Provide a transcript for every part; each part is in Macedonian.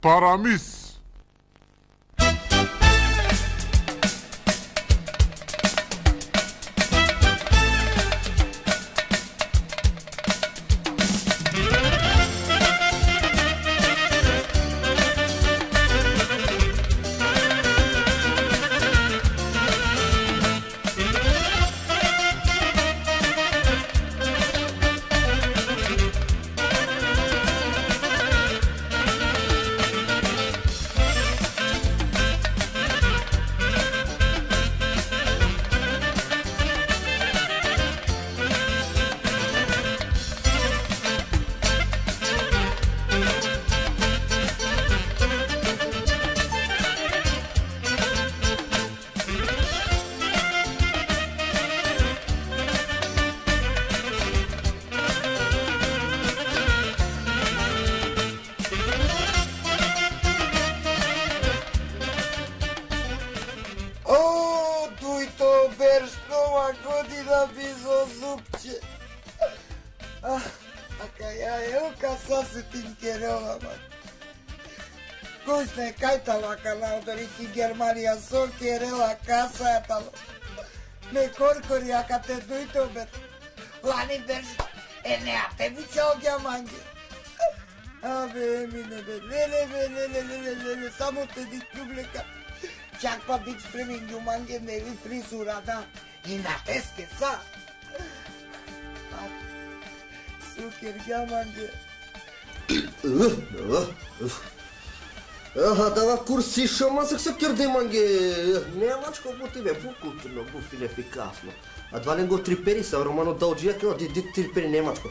Парамис. Germania so querela casa talo. Me corcori a cate duito bet. Lani vers e ne ate vicio chiamangi. Ave mine bet. Le samo te di pubblica. Ciacqua big streaming you mangi nevi frisura da. In atesche sa. Suker chiamangi. Dava cursi și mă zic să chiar de manghe. Nemaci cu motive bucuturno, bufile eficasno. Advalengo triperi sau romano daugia că de triperi nemaci cu.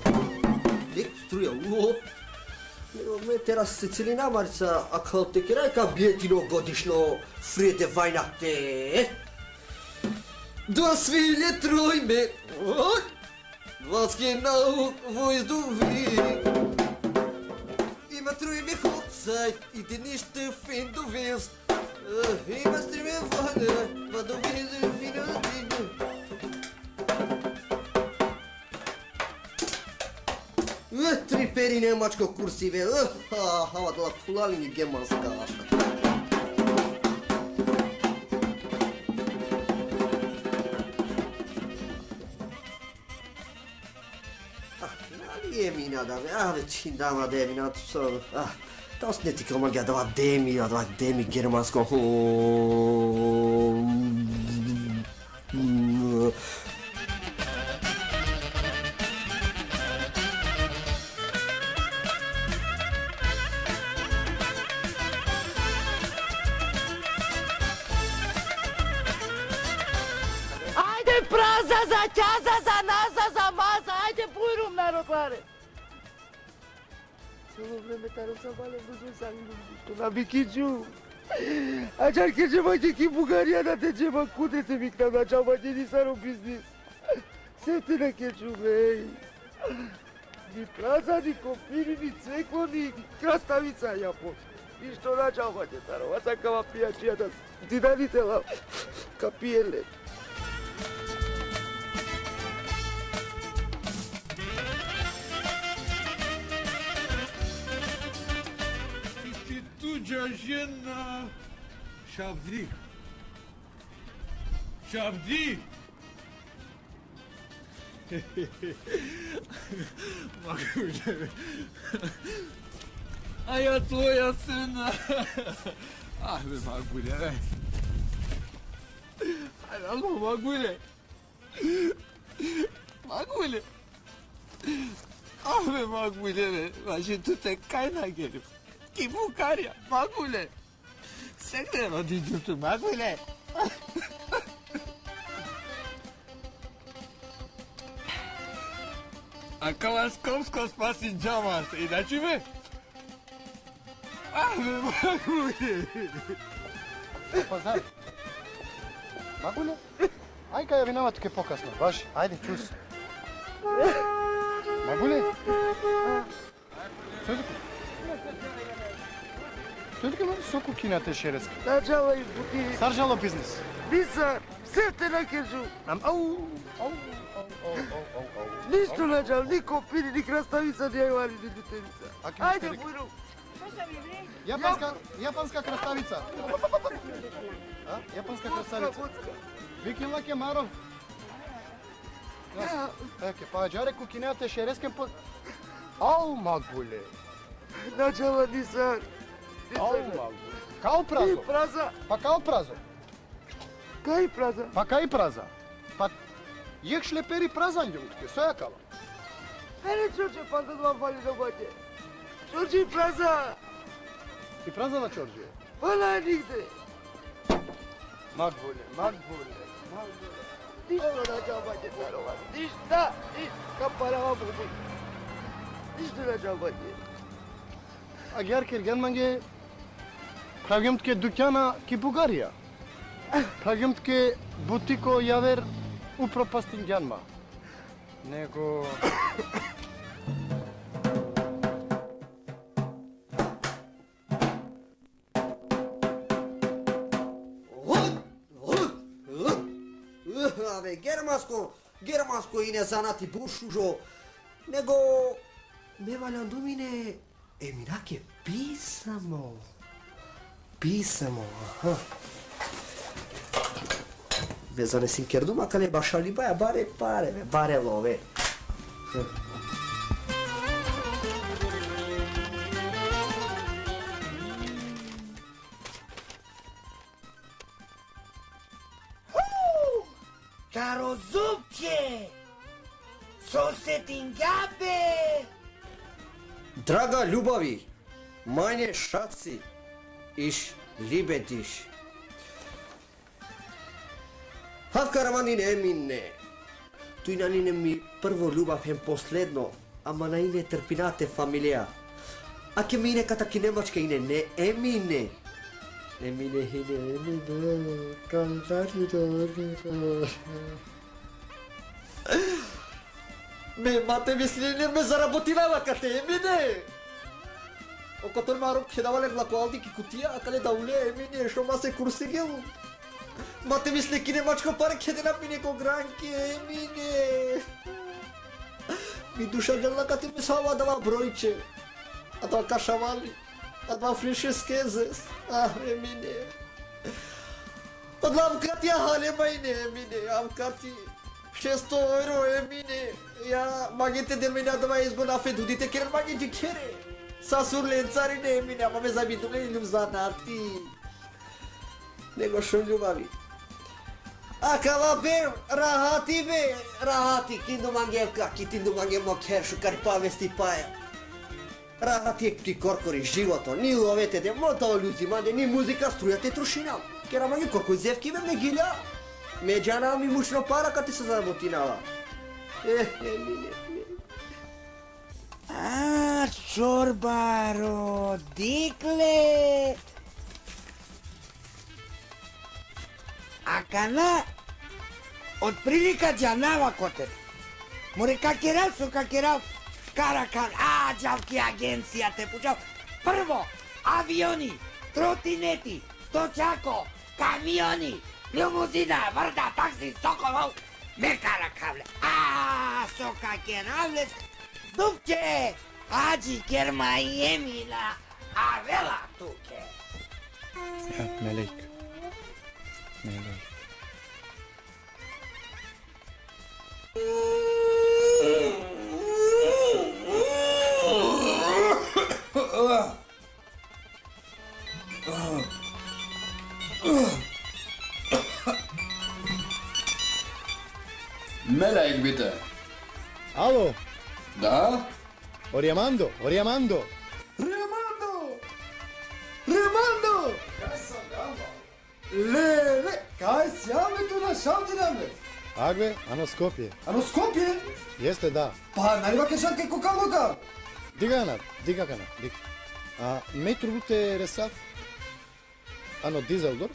Dic struia. Me teraz Sicilina marca akhaute kirai ka bietino godishno frede vajnate. Dva svilje trojme. Vaske nau vojdu vi. Ima trojme Zeit, i den nächste Fan du wirst. Hey, was du mir vorne, was du willst, wieder Triperi nemaci cu cursive. Hava de la culalini gemanska. Je mina da, većin dama da je mina tu sad. Tas ne tik roman da demi germansko. Ajde praza za ťaza, za naza, za maza, ajde bujrum narodlare. Celou vreme taro sa bale budu sa to na bikiču. Ačar keďže máte ký Bugaria na teče ma kudete mi k nám načal máte ni saro biznis. Sete na keďu, vej. Ni praza, ni kopiri, ni cveklo, ni krastavica, Japon. I što načal máte taro, a sa kava pijačija da ti daditela kapijele. Jajena Shabdi. Shabdi. A ja tvoja syna. Ahme Magule. Allo Magule. Magule. Ahme Magule. Važi tu te kajna gerim. Ki Bugaria, Magule. Sekre rodinju tu Magule. A Kalaskovsko spasi džamas, inači me? Magule. Pozdrav. Magule? Aj kaj vinava tuke pokasno, baš, ajde, čus. Magule? Söyle ki soku kinate şereski. Načala i buti. Sarjalo biznis. Nisam, sve te nakežu. Au. Ništa načal, ni kopiri, ni krastavica, ni ajvari, ni ljutevica. Ajde, bujrum. Јапанска краставица. А? Јапанска краставица. Вики лаке маров. Еке, па џаре кукинеате шерескен по... Ау, магуле. Начала Нисар. Ау, магуле. Као празо? Праза. Па као празо? Кај праза? Па кај праза? Па јек шлепери празан ѓутке, со јакава. Аре, Чорџе, па да два фали да баќе. Чорџи праза. И праза на Чорџи? Па на нигде. Магуле. Ништо да џабаќе, царова. Ништа. Капарава бубуј. Ништо да џабаќе. Агар киргенманге правгемтке дукјана ки Бугарија. Правгемтке бутико јавер упропастин ѓанма. Него... Абе, германско и не занати буршужо, него ме валјанду мине емираке писамо, аха. Vezane sin kerduma kale başali baya bare love. Caro zupče! Sosetingabe! Draga ljubavi, manje šaci, iš libetiš. Havkaravani ne minne. Tu i na nine mi prvo ljubav hem posledno, ama na ine trpinate familija. A ke mine kata ki nemačke ine ne emine. Emine hine emine, kantari do. Me mate misljenje me zarabotinava kate emine. Окотор марок хедавале влакоалди ки кутија, а кале да уле емине, шома се курсигел. Мате мисле ки немачко паре хеде на пине ко гранки, емине. Ми душа гелна кати ми сава дава бројче. А тоа кашавали, а два фрише скезес. Емине. Одлам кати ја хале мајне, емине, ам кати. 600 евро, емине. Ја магите ден мене дава изгона федудите керен магите кере. Sasurle țarine mine, am avea zabitule iluzanati. Nego šum ljubavi. Akava be, rahati, kindu mangel kaki, tindu mangel mokher, šukari pavesti paja. Rahati ti korkori životo, ni lovete de mota oluzi, mande ni muzika struja te trušinam. Kera mangi korkoi zevki ve me gilja. Me džana mi mušno para kad ti se zabotinava. Mine. Čorbaro, dikle! A kana, od prilika džanava kote. More kakerav, karakan, džavki agencija te pučav. Prvo, avioni, trotineti, točako, kamioni, limuzina, vrda, taksi, sokolov, me karakavle. So kakeravles, Dupče, ađi kerma i Emila, a vela tuke. Ja, Melek. Melek bitte. Alo? Da? Oriamando! Remando! Lele! Kaj sjame tu na šaltiname? Agve, ano Skopje. Ano Skopje? Jeste, da. Pa najva kešanke kokaloga. Diga kana. A metro bute resaf? Ano Dizeldor?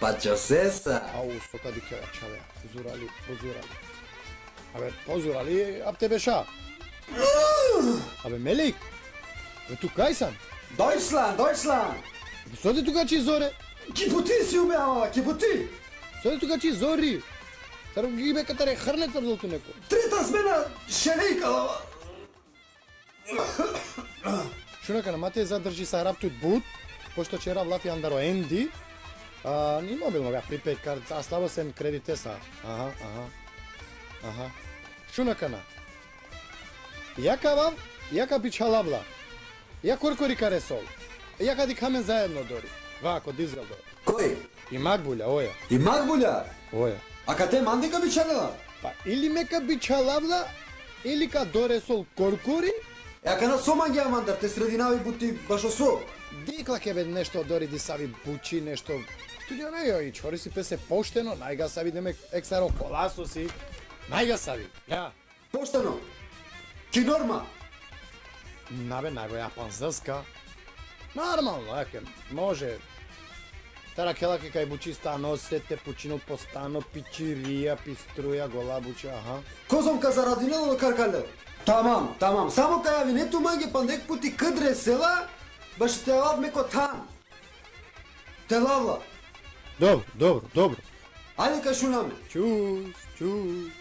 Pa časesa. Au, soka dike čave. Pozurali. Abe, pozurali, ab tebe ša. Abe, Melek, tu kaj sam? Deutschland! Sode tu kači zore? Kiputi si umeava, kiputi! Sode tu kači zori? Саро ги бе катаре хрне тврдото неко. Трета смена шерика. Шунака на мате задржи са раптут бут, пошто чера влафи андаро енди, ни мобилно бях припет карт, а слабо сен кредите са. Аха. Шунака на. Јака вав, јака бичалабла. Ја коркори каресол. Јака ди камен заедно дори. Вако дизел дори. Кој? И Макбуља, оја. И Макбуља? Оја. А кате мандика бичалела? Па или мека бичалабла, или ка доресол коркори, Јака на сомаѓа мандар, те срединави бути баш осо. дикла ке бе нешто дори ди сави бучи, нешто. Туѓа не јој, чори си песе поштено, најга сави деме ексаро коласо си. Најга сави, ја. Поштено. Ки норма. Набе, најго јапан зска. Нормално, еке, може. Тара келаке кај бучи стано, сете пучинот по стано, пичирија, пиструја, гола буча, аха. Козомка за радинело на каркалел. Тамам. Само кај авинету маѓе пандек пути кадре села, баш те лав меко там. Те лавла. Добро. Ајде кај шунаме. Чус. Чус.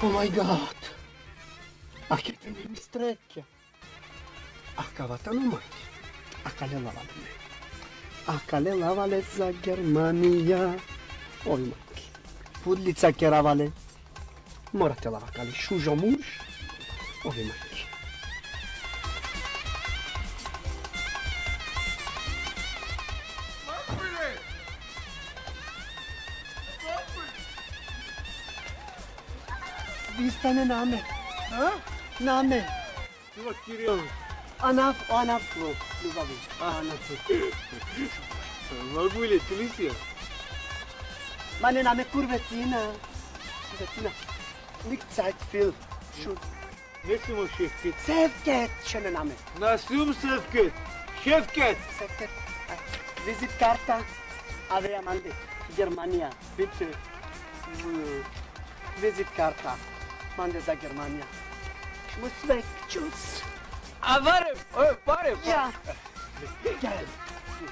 Oh my god! A che te mi strecchia? A cavata non mangi. A cale lavale. A cale lavale za Germania. Oj mangi. Pudlica keravale. Morate lavakali šužo muž. Oj mangi. Vi stane name. Name. Ima Kiril. Anaf, ljubavi. Anaf. Макбуле, ти ли си? Meine Name Kurvetina. Nicht Zeit viel. Schon. Не си му Шефкет. Sevket, schöner Name. Насум Шефкет. Шефкет. Sevket. Visitkarte. Adria Mande. Germania. Bitte. Visitkarte. Mande za Germania. Ich muss weg. Tschüss. А варем, парем. Ja. Gel.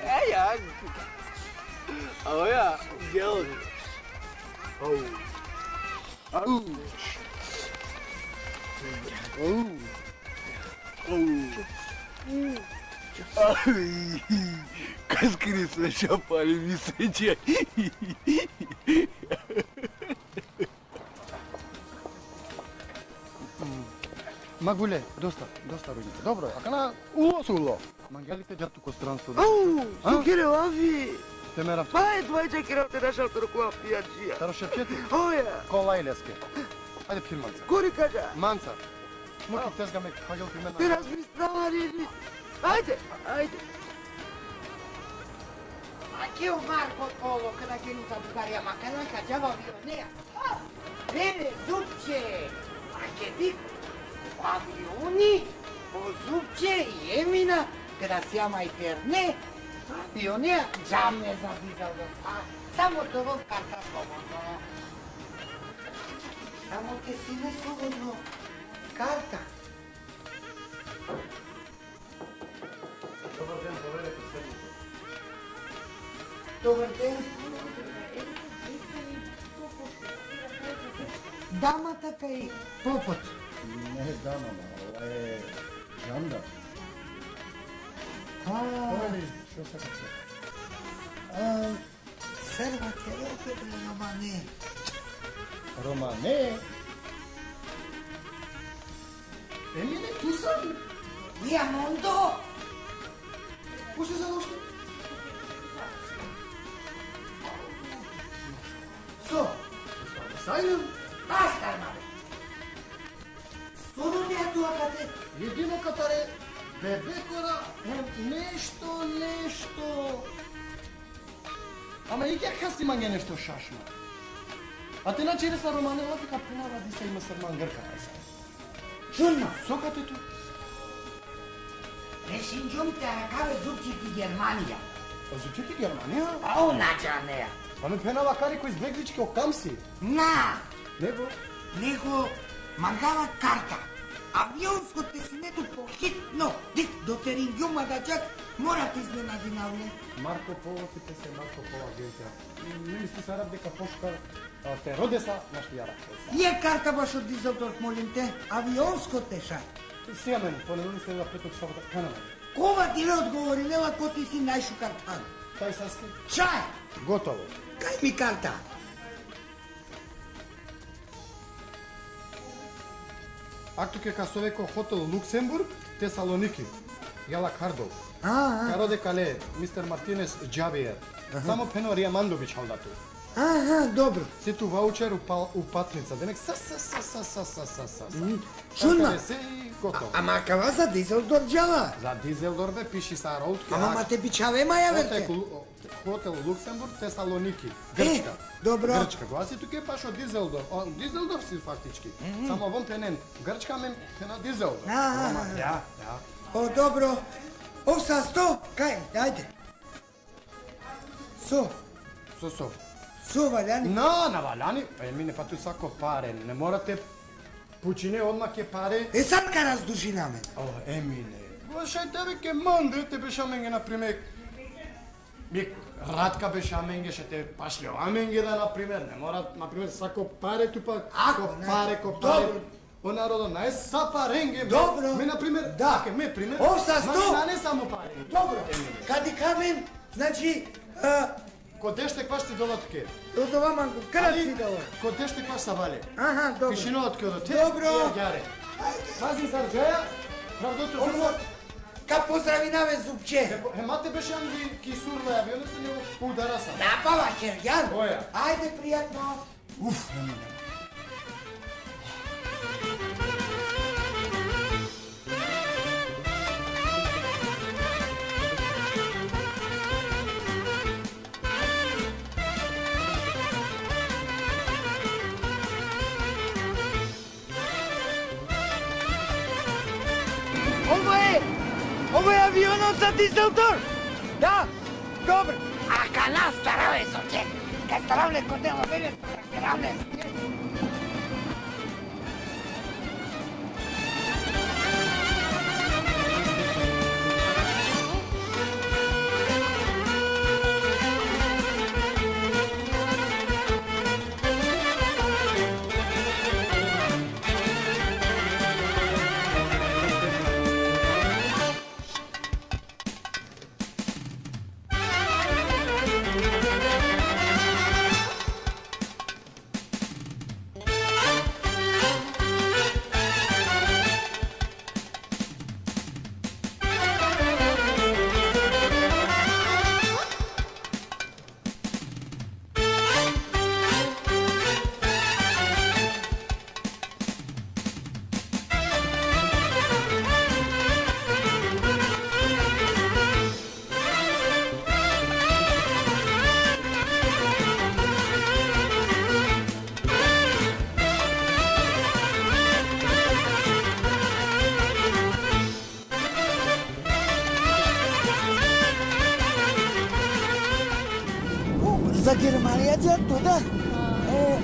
Ja. Ja, gel. Как кресло шапали висяче. Макбуле, доста родите. Добро, а кана уло. Мангелите џату ко странство. Сукире лави. Те мерав. Пај, твојче кирате на шалтор која пијаджија. Таро шепчети. Оја, Кола и леске. Ајде пир манца. кори кажа. Манца. Муки тезга ме хагел ти Ти мене. размислава риди. Ајде. Anche un Marco Polo che da Genusa Bulgaria, ma che non cacciava avionea. Bene, zupce! Anche di avioni, o zupce, Jemina, che da siamo ai perne. Avionea, già ne za dizalo. Samo dovo karta slobodno. Samo che si ne slobodno. Karta. Добър ден. Дамата кај попот. Не дама, ова е жандар. Што се каце? Серва ќе опет Романе. Романе. Емиле, ту сам? Диамондо! Пуше за ношто? Со, Сајдем. Аскар, мале. Соно не е туа кате. Едино катаре, бебекора, нешто. Ама и ќе хаси манге нешто шашно. А те начере са Романела дека пенава ди се има срман грка. Журно. Сокате ту. Ресинџум те акаве зупчи ти Германија. Зучети Германија? А онаджа неа. Ама пенава кари кој избеглички окамси. На, Него? него мангала карта. Авионско тесинето по хитно. Дик до Терингјума да чак мора ти изненади на Марко Поло, сите се Марко Поло агенција. Не мисли се раб дека пошкар те родеса на штијара. Ја карта баш од Дизелдорф, молим те, авионско те шај. Сега мене, понеделник се петок сабота канала. Кова ти не одговори, нела ко ти си најшукар тан. Тај саски? Шај! Готово. Кај ми карта? Акту ке касовеко хотел Луксембург, Тесалоники. Јала Кардов. Кароде кале, мистер Мартинес Джабиер. Само Пенорија Мандович халдату. Добро. Сету ваучер у патница. Денек са. Чудно. Се и готово. Ама кава за Дизелдорф джава? За Дизелдорф бе пиши са роутке. Ама ма те бичаве маја верте. Хотел Луксембург, Тесалоники. Грчка. Добро. Грчка. Гласи туке паш од Дизелдорф. Дизелдорф си фактички. Само вон тенен. Грчка мен на Дизелдорф. Ја. О, добро. О, са 100. Кај, ајде. Со. Со, Валяни. На Валяни. Емине, па тој сако паре. Не морате пучине одма ке паре. Сад ка раздужинаме. О, Емине. Шај тебе ке манде, те бешаменге, например. Ми Радка бешаменге, ше те пашлео аменге да, например. Не мора, например, сако паре тупа. Ко паре. О народо, нај са паренге. Добро. Ме, например, да. ке ме, пример. О, са 100. Ма не само паре. Добро. Кади камен, значи, Ко деште кваш ти долат ке. од ова манго, каде си дала? Ко деште кваш са вале. Добро. Пишинот ке одоте. Добро. Јаре. Пази сарджаја. Правдото друго. Ка поздрави наве зубче. Мате беше анди кисурла, авионот се него удара са. Напава, Кергјан. Оја. Ајде, пријатно. Уф, Емине. Ово е авионот за Дизелдорф. Да, добро. А кана стараве зубче. Ка старавле котела мене старавле. За Германија ќе туда.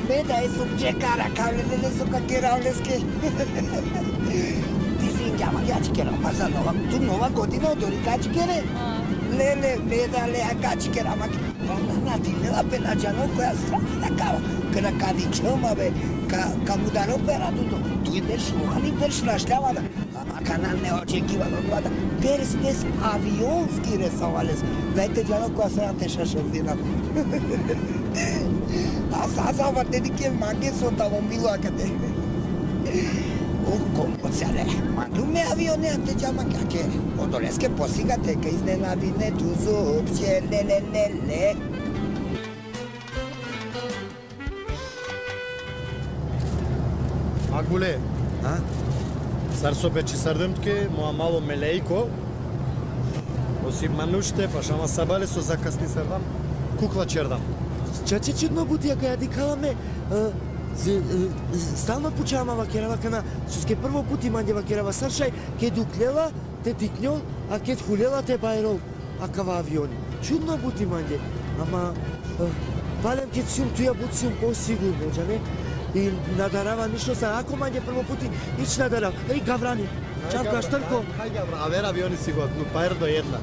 Бе да е зубче кара кавле сука керавлеске. Ти си ѓама ќе кера за нова година дори кај кере. Леле беда ле кај кера мак. На ти лела пена џано која страна кава. Кра кади чома бе ка мударо пера туту. Туј беш мухани беш нашлава да. Ама не очекивано тоа. Перстес авионски ресовалес. Знаете џано која се на теша шовдина. А сазава дедике манге со автомобило акаде. Колко цяле. Мандуме авионе анте џама каке. Одолеске посигате ка изненади не ту зубче лелелеле. Агуле. Сарсо бечи сардемтке, моа мало мелејко. Оси мануште, па шама сабале со закасни сардам. Кукла чердам. Чаче чудно бутија каја дикаламе, стално пучама вакерава кана, суске прво пути манде вакерава саршај, ке дуклела, те тикњол, а ке хулела те бајрол, а кава авиони. Чудно бути манде, ама палем ке цјум туја буцјум посигурно, џане? И надарава ништо са, ако манде прво пути, ич надарав. Еј, гаврани, чавка, штрко. Хај гавра, авер авиони си го, но паер до една.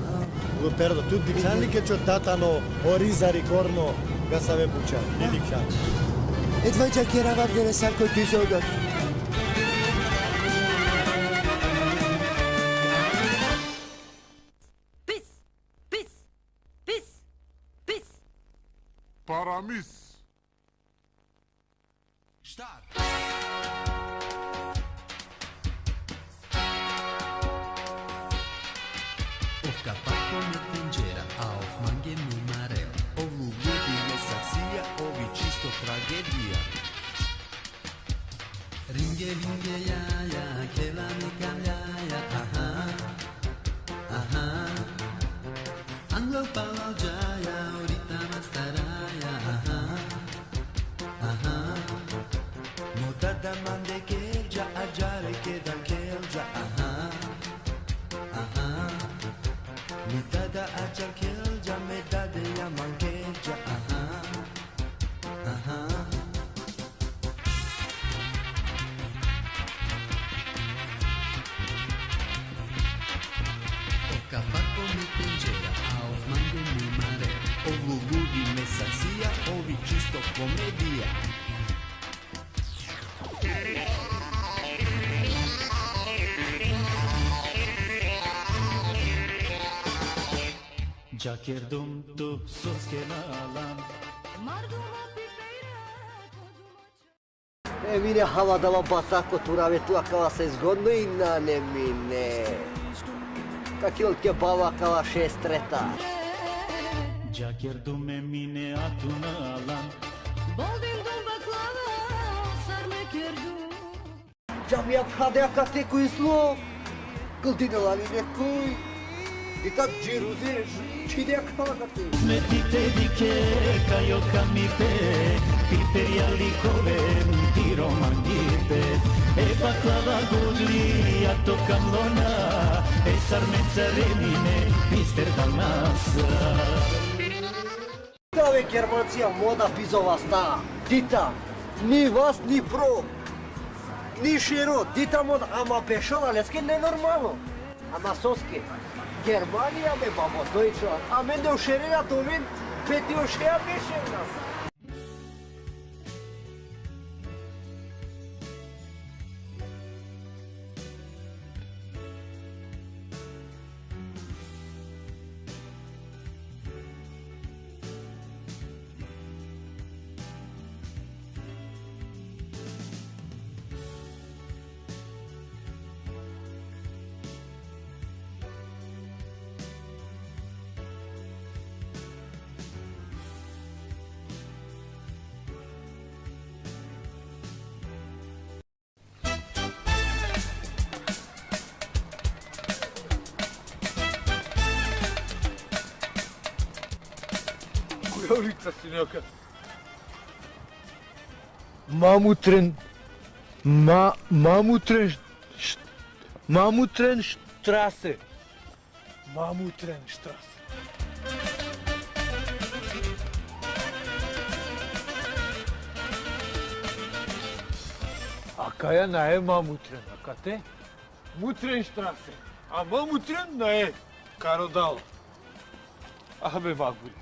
Luperdo, tu dikšan li keċo tatano orizari korno gasave buča, ne dikšan. Edvanča kjera vardene sarko epizoda. Paramis. Auf Capaco mit Tengera, auf Mange mi mareo. O Lugudi me saxia, o Vicisto tragedia. Ringe, ringe, ya, ya, che la mi cambiaia, aha, aha. Anglo palo giaia, orita mastaraia, aha, aha. Muda da mande che già aggiare che da che già, aha, aha. Metade açar kelca, metade yaman kelca, aha, aha. O capaco mi tengera, auf mango mi mare, o lugudi me sacia, o vicisto comedia. Giacerdum tu sos che nalan. Mine havadava batako turave tu akava se zgodno i nane mine. Kakil ke bava kava šestreta. Giacerdum me mine atunalan. Boldin dum baklava, sarme kerdum. Jamia prade akate kuislo. Gıldine ne kuy. Ditat ciruzi çide akava kate. Smettite di che caio camipe, piperiali come tiro manghite. E baklava gudli a toccamlona, e sarmezza remine, mister Dalmasa. Tave Germancija moda pizova sta. Dita, ni vas ni pro. Ni širo, dita mod ama pešala, leske nenormalno. Ama soske. Germania me babo Deutschland. Amen de ušerina to vin, peti ušeja bešena. Која улица, синјака? Мамутрен штрасе. Мамутрен штрасе. А каја на е Мамутрен, а кате? Мутрен штрасе. А Мамутрен на е Кародал. Абе вагули.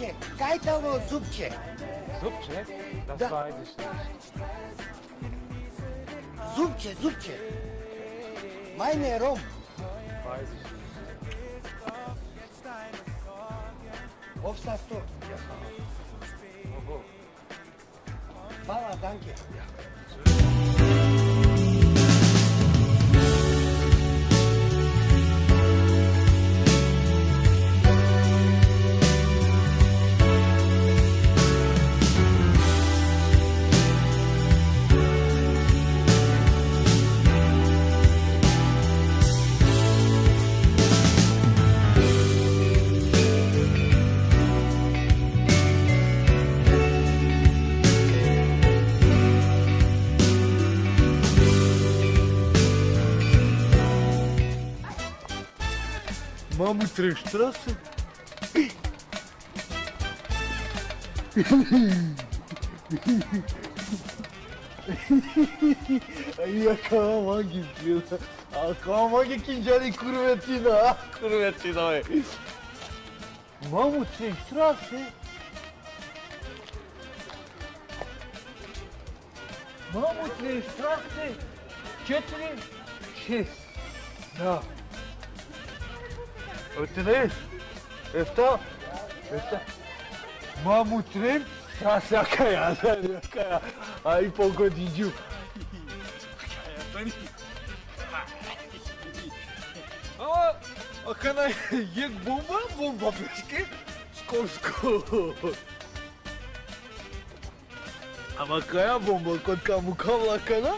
Zupče, kajtavo zupče. Zupče? Da. Ajde što. Zupče. Majne rom. Ajde što. Ovsa sto. Hvala, danke. Маму Трехштрассе? Я кавамаги пил. А кавамаги кинжали курветина. Курветина. Маму Трехштрассе? Маму Трехштрассе? 4, 6. Да. Оттенеш? Ефта? Маму трем? Сакая. Ай погодиđu. А кана ек бомба пешке? Скорско. Ама кая бомба код каму кавлакана?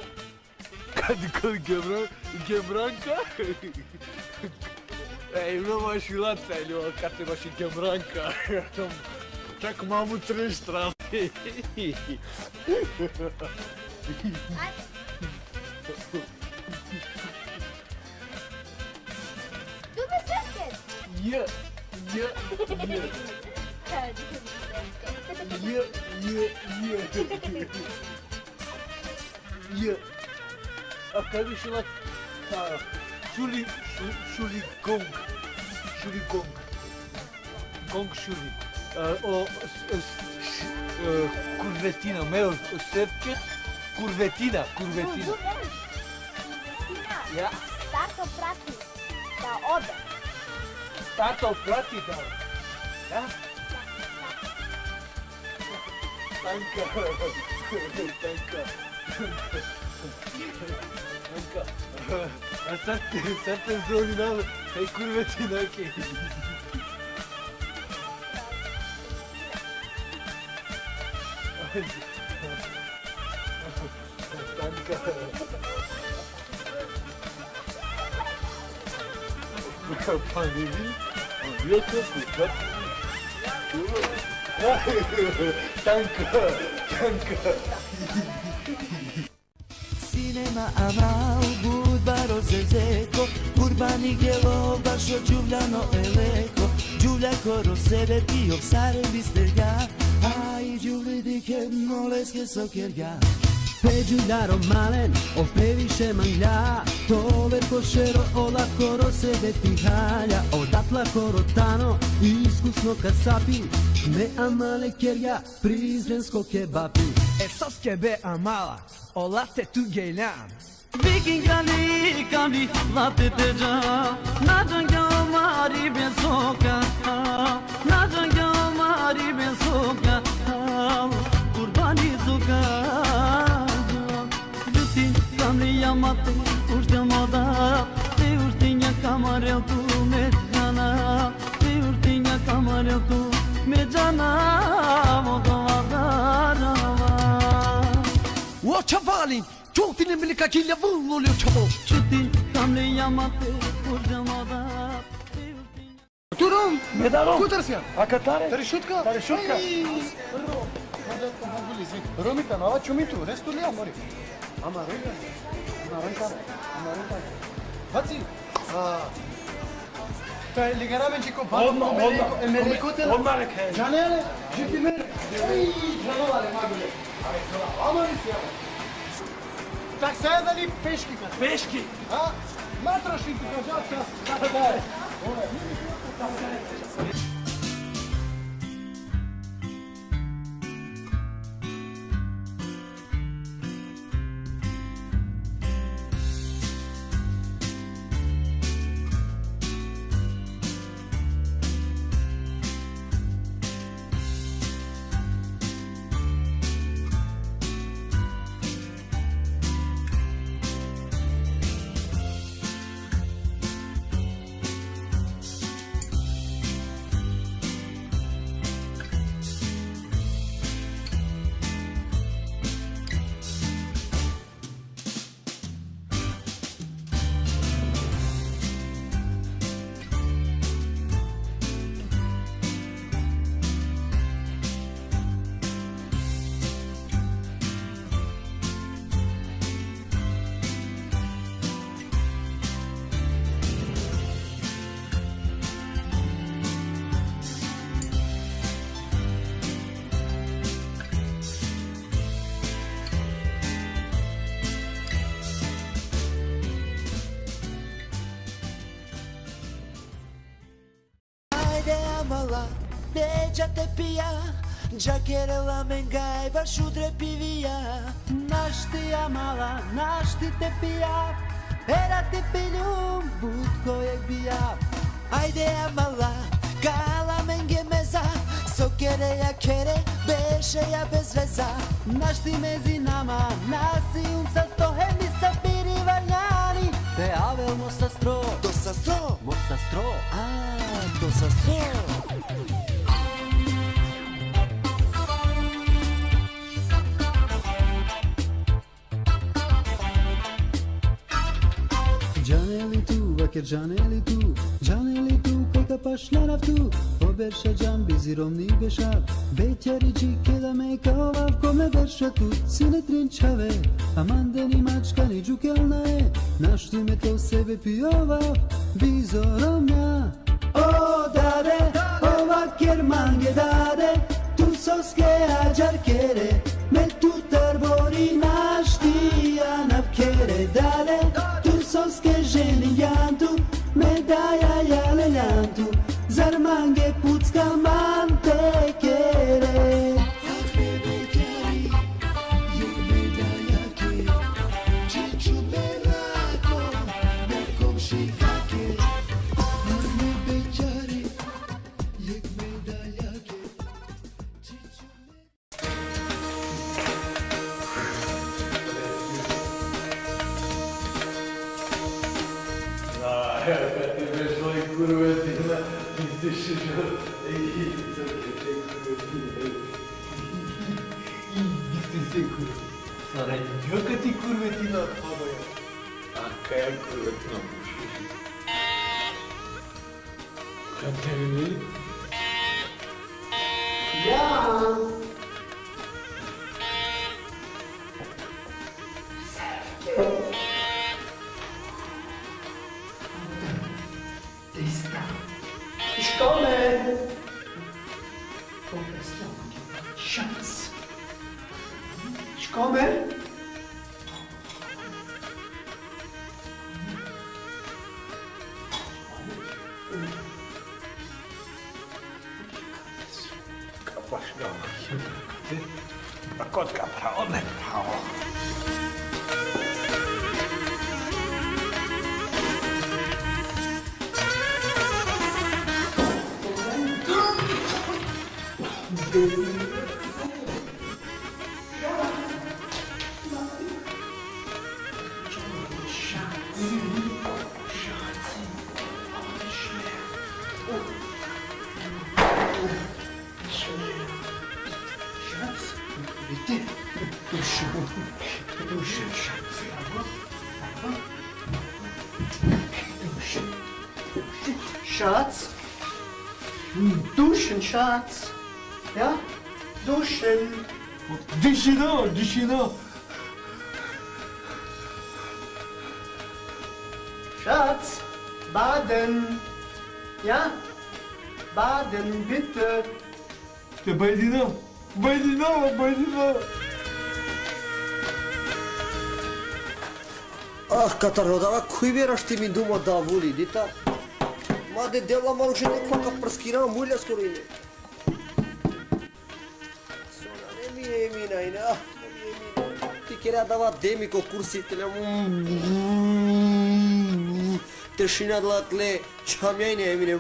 Код гемранка? Ej, no maš vilata ili kad te baš i gemranka. Čak mamu Treštra. Dobre sretke! Je. A kad bi šla Šuli gong. Gong šuli. Kurvetina, meo sepče. Kurvetina. Ja. Tato prati da ode. Tato prati da ode. Ja? Tanka. A sad te zoni nama, ej kurvetina, okej. Tanka. Pa ne vidim, bio to putat. Tanka. Cinema amal, budbaro zezeko, urbani gelo, bašo Giuliano Eleko, Giulia coro sebe pio psare bisterga, ai Giuli di che moleske sokerga. Pe Giuliano malen, o previše mangля, to verko šero, ola koro sebe pihalja, odatla koro tano, iskusno kasapi, me amale kerja, prizrensko kebapi. Sos kebe amala, o latte tu geylan. Viking kambi, latte te jam, nadan gamari ben soka, nadan gamari ben soka, kurbani soka. Jutin kamri yamate, urte moda, te urtinha kamarel tu me jana, te urtinha kamarel tu me jana, moda O çavalin, çok dinlemeli kakilya vulluluyor çabuk. Jutin kamri yamate, urte moda. Турум! Медаром! Кутърся! А катаре? Тарешутка! Тарешутка! Ромита, нова чумиту, ресто ли амори? Ама ръка. Ваци! Та лигарамен че компа. Одма река. Жанеле, жити мене. Жановале, магуле. Ама ли си, Так сега дали пешки? Пешки? Матраши ти кажа час. mala, beđa te pija, džakerela mengaj, baš udre pivija. Naštija mala, našti te pija, era te piljum, budko je bija. Ajde amala, kala menge meza, sokere ja kere, beše ja bez veza. Našti mezi nama, nasi sa stohe, mi sa piri varnjani, te avel mo sa stro. To sa stro? Mo sa stro. To sa stro. Джанели ту, ваке джанели ту, кај капашна рафту, оберша джамби зиромни беша, беќари чикеда ме каовав, коме берша ту, сине тринчаве, амандени мачкани джукелна е, нашто име то себе пиовав, визоромја. О, даде, ова керманге даде, ту соске аджаркере, ме ту тарбори наштија навкере, даде, soske ženi jantu, medaja jale ljantu, zar mange pucka mante kere. Јака ти курветина, бабаја? А каја курветина? Катерини? Јан! Ich komme! Schatz! Ich komme! Kotka pravo, ne pravo. Schatz? Duschen, Schatz. Ja? Duschen. Дишина. Schatz, baden. Ja? Baden, bitte. Байдина. Ах, Катародава, кој вераш ти ми дума да воли, дита? Маде дела малуше неквака прскира, мујля скоро име. Сона, не ми е емина, ти кереа дава демико курсителя. Тешина длатле, чамјајне емине.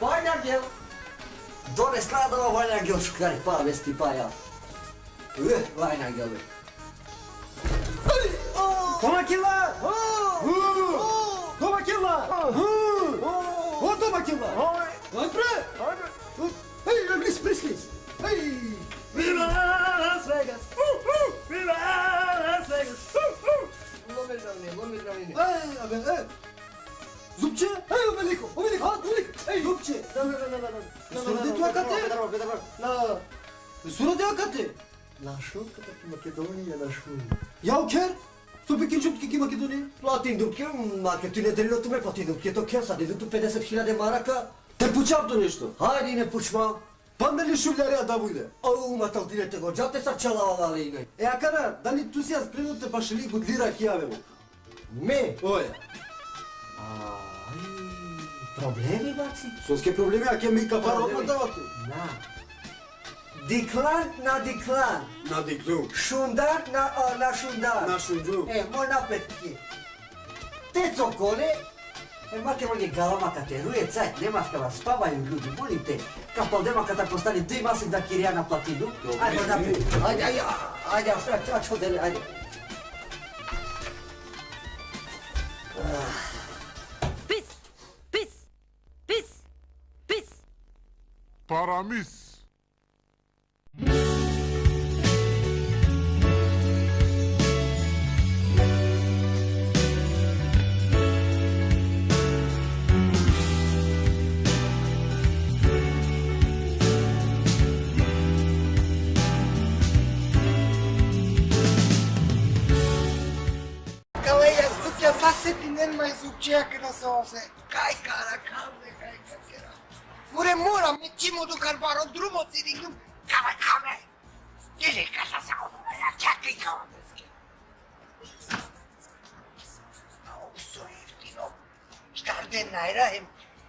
Vajnagel! Dore stradava Vajnagel šukari pavesti paja. Vajnagel. Domakilla! Domakilla! O domakilla! Ajde! Hej, blis! Hej! Viva Las Vegas! Viva Las Vegas! Lomi zdravine. Ej! Zupče! Ej, uveliko! Ej, zupče! Сурди тоа кате? Сурди кате? Нашу, ката ки Македонија, нашу. Јаукер? Сопи ки чупки ки Македонија? Платин дупке, маке ти не делило туме платин дупке, то кеса, дедо ту 50.000 марака. Те пучавто нешто. Хајди не пучма. Панда ли шулјарија да вујде? Ау, матал дирете го, джате са пчелава лигај. А када, дали ту си јас предоте башели годлира кијаве му? Ме? Оја. Проблеми, баци? Соске проблеми, а ке ми капар одматавато. На. Диклан на диклан. На диклу. Шундар на шундар. На шунджу. Мой напетки. Тецо коле. Маке моли галама катеруе, цај, немаш кава спавају луѓе, молим те. Капалдема ката постани 2 масек да кирија на платину. Ајде, напет. Ајде, ачо деле, ајде. Пис, пис, пис, пис. Парамис. Сети ден ма изучија кај да се осе. Кај кара каве, кај кара. Море морам, не чимо до карбаро, друмо си ригнум. Каве. Или каша се одна, ја чакай кава дески. Ау, со ефтино. Штар ден најраем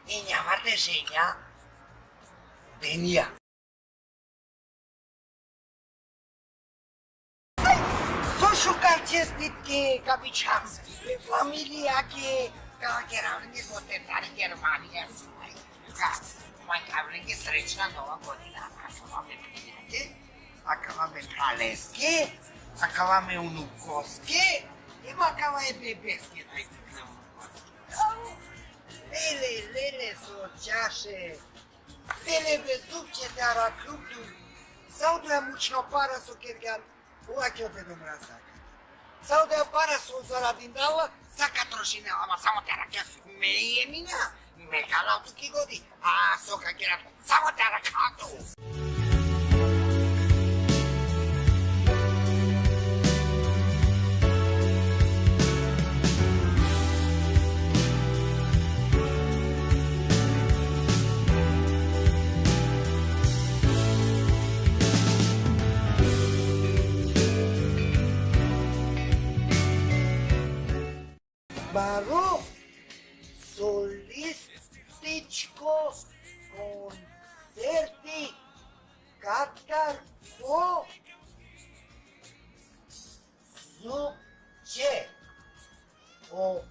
и нямате женја. Денија. Шукај честитки, кабичански, фамилијаки, геравлинги готетари Германија сумај. Мај гавлинги сречна нова година, акава ме пријате, акава ме пралески, акава ме унуковски, и макава е бебески, најдик на унуковски. Леле со чаше, леле безубче дара крупту, саудуја мучно пара со керган, уаќе оде до мразака. Сауда ја пара со заради дала, сака трошине, ама само тераке ме е мина, ме калауту ки годи, а сока керат, само теракату. Баро солистичко концерти Катар по Зубче о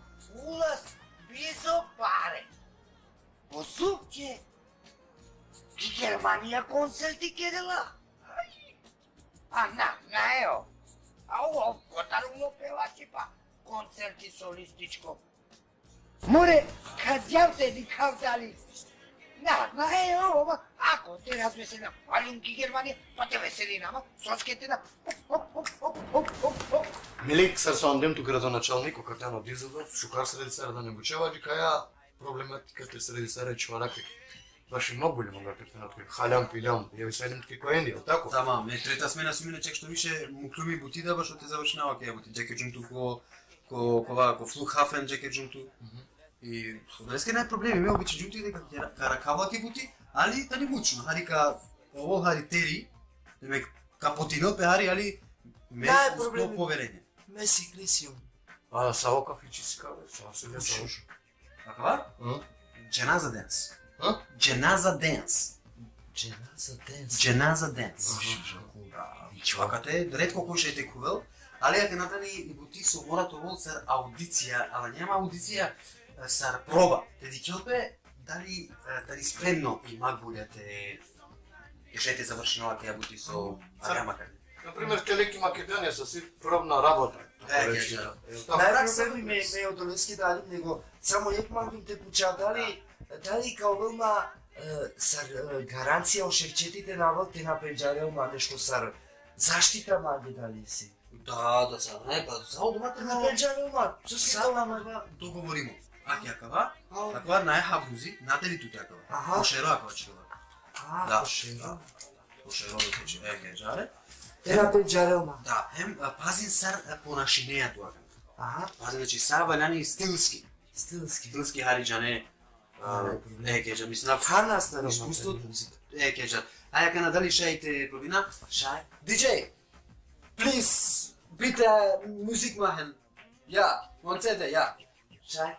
улаз бизо паре. По Зубче и Германија концерти керела. А наео. А уов котаруно певачи па концерти солистичко. Море, кадјавте ли кавдали? е ова, ако те размеселина, алунки Германија, па те веселина, ама соскете на Милик, сар со андем ту градоначалник, окатано Дизелдорф, шукар среди сара да не обучава, вика ја проблематиката среди сара чувараке. Баш многу големо га претенат кој халјам пилјам, ја ви сведем како енди, тако? Тамам, трета смена сумина чек што више му клуми бутида баш те завршнава ке бути, джеке джунту ко флухафен джеке джунту. И днеска нај проблеми, ме обича джунти дека каракава ке бути, али да не мучно, харика ово хари тери, демек капотино пеари, али ме поверење. Ме си кресиум. А, сао кафичи си каве, сао се леса ушо. Каква? Дженаза денс. Дженаза денс. Дженаза денс. Чувакате, ретко кој ше те кувел, али ја ке натали бути со морато вол сар аудиција, ала нема аудиција, сар проба. Те дикелпе, дали спремно и магбулјате ешете завршенала ке ја бути со Ариама Карди. Например, Телеки Македонија со си пробна работа. Најрак се ме одолески дали него само ек магум те пуча дали као велма сар гаранција ошевчетите навал те на пенџаре ма нешто сар заштита маги дали си. Да, сам не, па само дома на пенџаре ма, сама договоримо. Аки акава, аква нај хаврузи, натели ту такава. Ошеро аква чува. Да, ошеро. Ошеро да че пенџаре. Те на пенџаре ма. Да, пазин сар понашинеа туака. Пазин, значи са валяни стилски. Стилски хариџане, Кеќа, мислам, искуството, кеќа. Ајде, ка надали шајте пробина? Шај. DJ, please, bitte Musik machen. Ja, one CD, ja. Schei.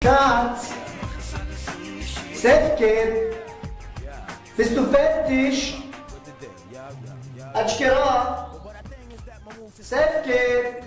Schatz! Sefkin! Bist du fertig? Aşkera! Sefkin!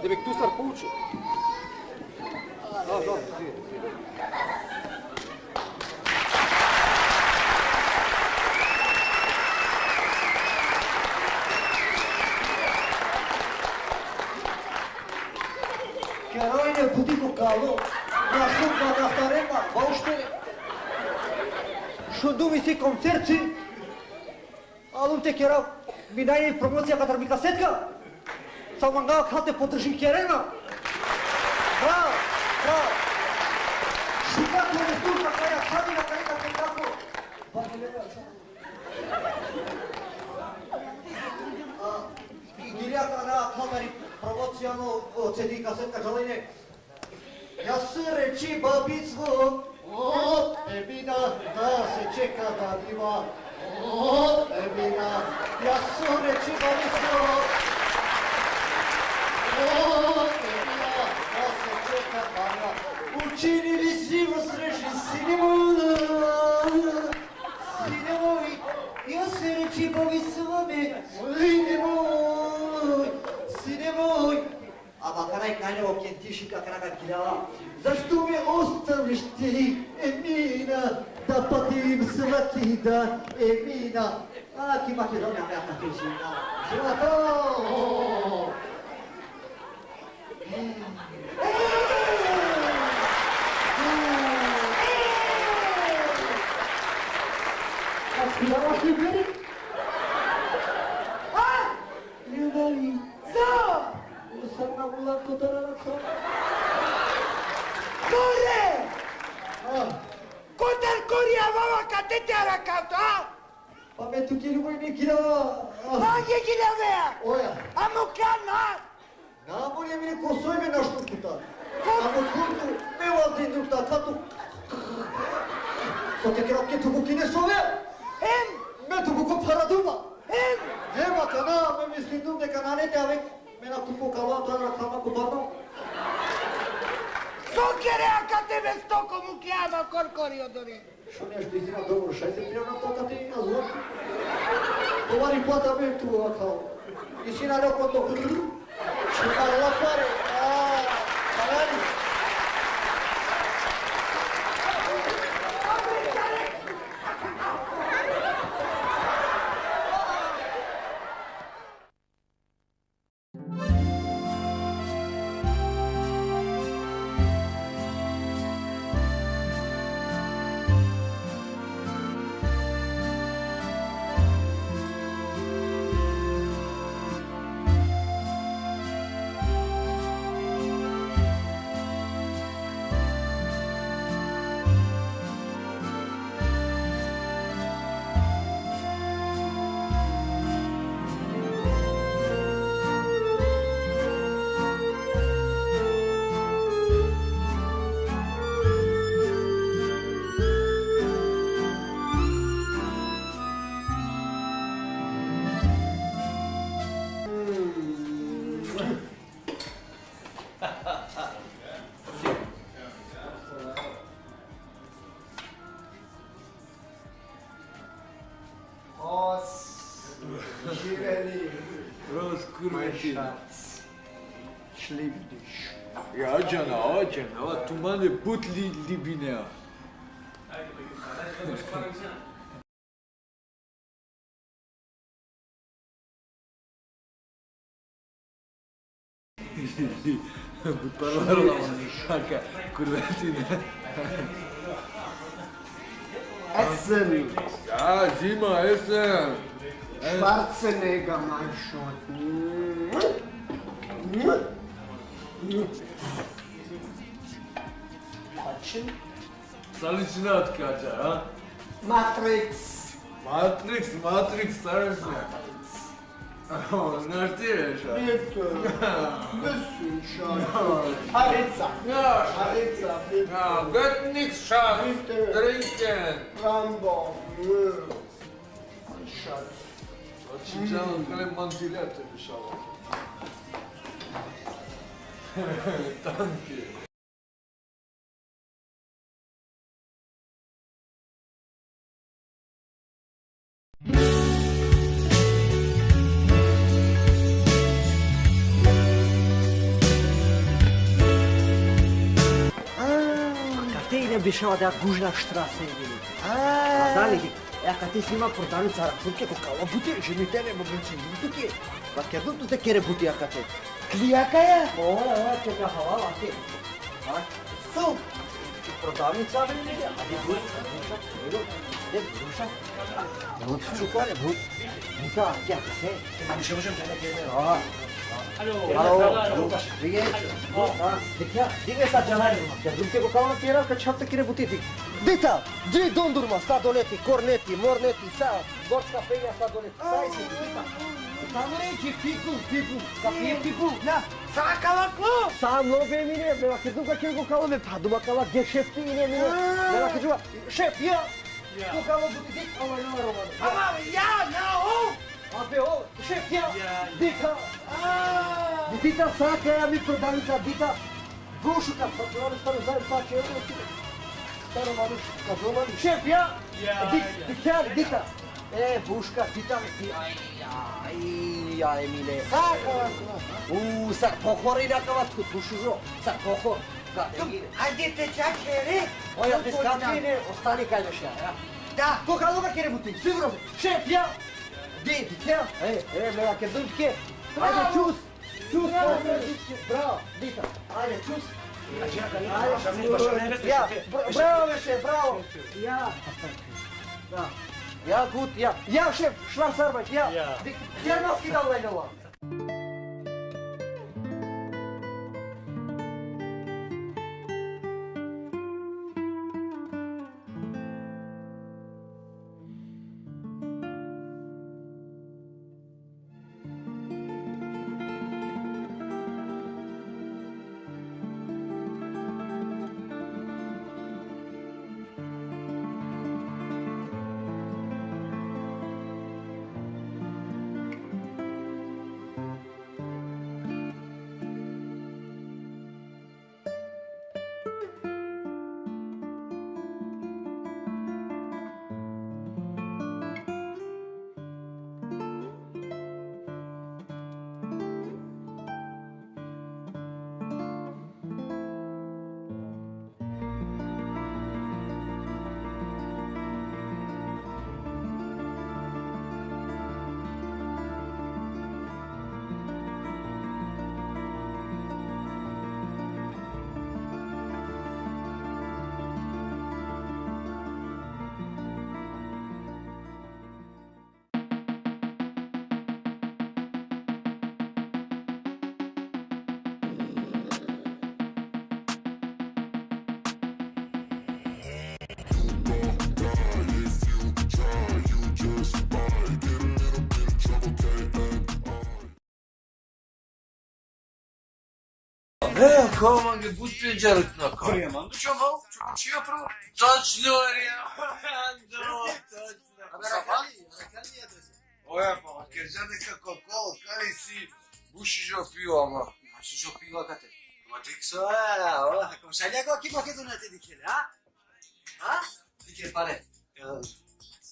Demek tu sarpuccio. No, no, sì. Керојне будико кало, на шутна да старема, бауште. Шунду си концерти. Алум те кера, минајне промоција катар ми касетка. Само nga хате поддржим керена. Браво, браво. Шукато не стурка каја шади на кајка кајкако. И гилјата на камери промоцијано цеди касетка жалење. Јас се речи бабицво, ебина да се чека да дива. Ебина, јас се речи бабицво. Učinili si vas reši, sine moj, ja se reči bavi s vami, sine moj. Ама карај кајнево кентиши как рага кидала, зашто ме оставиш ти, Емина, да патим сваки да, Емина. Ки Македонија беа катишина, живото! Aspirava que vem? Ah! Lindali! Só! O Sarnabula toda na sua. Corre! Contar Coreia vava catete aracauta! Pame tu queres vai me gira? Ah, que gira vea? Olha. Amucana! Na bolje mi kosoj me na štukuta. Amo kurdu me valdin dukta katu. Sote kerapke tuku kine sove. Hem! Me tuku ko paraduma. Hem! Hema kana me mislindum de kanane te avek. Me na tuku kala tara kama kubarno. Sokere akate me stoko mu kiama korkori odori. Što neš bizina dobro, šajte prije na to kad ti nazvaš. Tovari plata me tu akao. I si na roko to. Šukar lapare. Parani. Живели. Розкурвети. Шли видиш. Аджана, тумане бутли либинеа. Бутпарлар ака курветине. Essen. Ja, sieh mal, Essen. Schwarzenegger, mein Schott. Quatschen? Salicinar kaça, ha? Matrix. Matrix, sarısı. Ne diyorsun şu an? Bitte. Bisschen schade. Haritza. Haritza, bitte. Ja, wird nix schaffen. Trinken. Rambo. Mein Schatz. Çiçeğin kalem mantıyla atmış ama. Tanki. Катејне бешава да гужна штрасе или. Дали, кате си има проданица рацунке ко кала бути, жените не бенцин бути. Ва ке буту те кере бути акате. Клијака е? Ова, ке га хавала те. Со проданица не не, ади гужна, де гужна. Вот чукаре, вот. Бута, ќе се. Ами што можам да ке. Ало, привет. Дига са джанали. Ја други го калам тера ка чапта кире бутити. Дита, две дондурма ста долети, корнети, морнети, са, горска пења ста долети. Сај се, дита. Таму речи пипу, капие пипу. На, сакала кло. Са нове мине, бева ке дуга ке го каламе, па дума кала ге шефти ине мине. Бева ке дуга, шеф, ја. Го кала бутити, ова нема роман. Ама ја, нао. Абе, о, шеф, ја. Дита. Дита сака ја ми проданица, дита. Бушука, патрони старо заедно паче, евро ти. Старо мануш, кажу шеф, ја. Дита. Бушка, дита, ај, Емиле. Сака, са, похори накава тут, бушужо. Са, похор. Ајде те чакере. Оја те скачине, остани кајдеш ја. Да. Кока луга кере бути, сигурно. Шеф, ја. Дита. Бега ке дунтке. Ајде, чус. Браво, Дита. Ајде, чус. Браво, шеф, браво. Ја. Да. Ја, гуд, ја. Ја, шеф, Шварцарбајт, ја. Ја нас кидал најнова. Komange butpencerek na koyamam. Çok yapro. Точно Oja pa, ker žene kako kolo, kaj si buši žo pivo, ama. Znači žo piva kate. Ма Диксо, комшања како ки Македонија дикеле, а? А? Дикеле паре.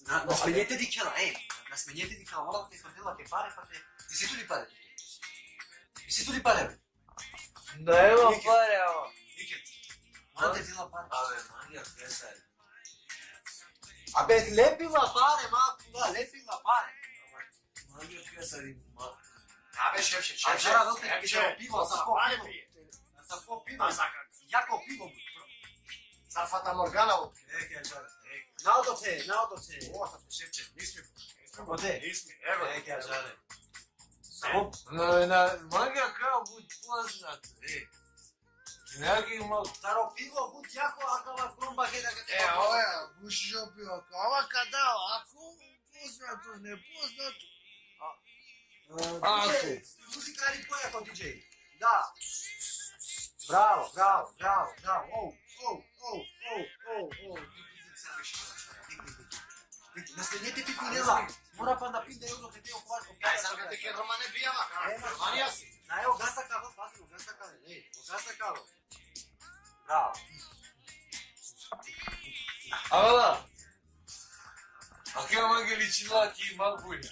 Насменете дикела, насменете дикела, мора да те фатела ке паре, ти си туди паре. Ти си туди паре. Да има паре, ама. Дикел, мора да те дела паре. Абе, магија, креса е. Абе, лепила паре, малко, лепила паре. Магија, креса е. Абе, шефче, ја пиво, за по пиво, јако пиво. За Фата Моргана од Наудо те. Ова са шефче, нисми. Оде. Нисми, ево. Ја жаре. Само На магија као буд познат, Јаки имал старо пиво, буд јако, акава кромба хеда кате. ова, бушишо пиво, ова кадал, ако познато, не познато. Ако. Музикари појако диџеј. Да. Браво. Наследете ти пинела. Мора па да пинде јудо те тео хват. Ај сам те ке Романе бијава. Романија си. На ево гаса каво, паси, гаса каво. Браво. Ала. Аке маги личила ки малбуња.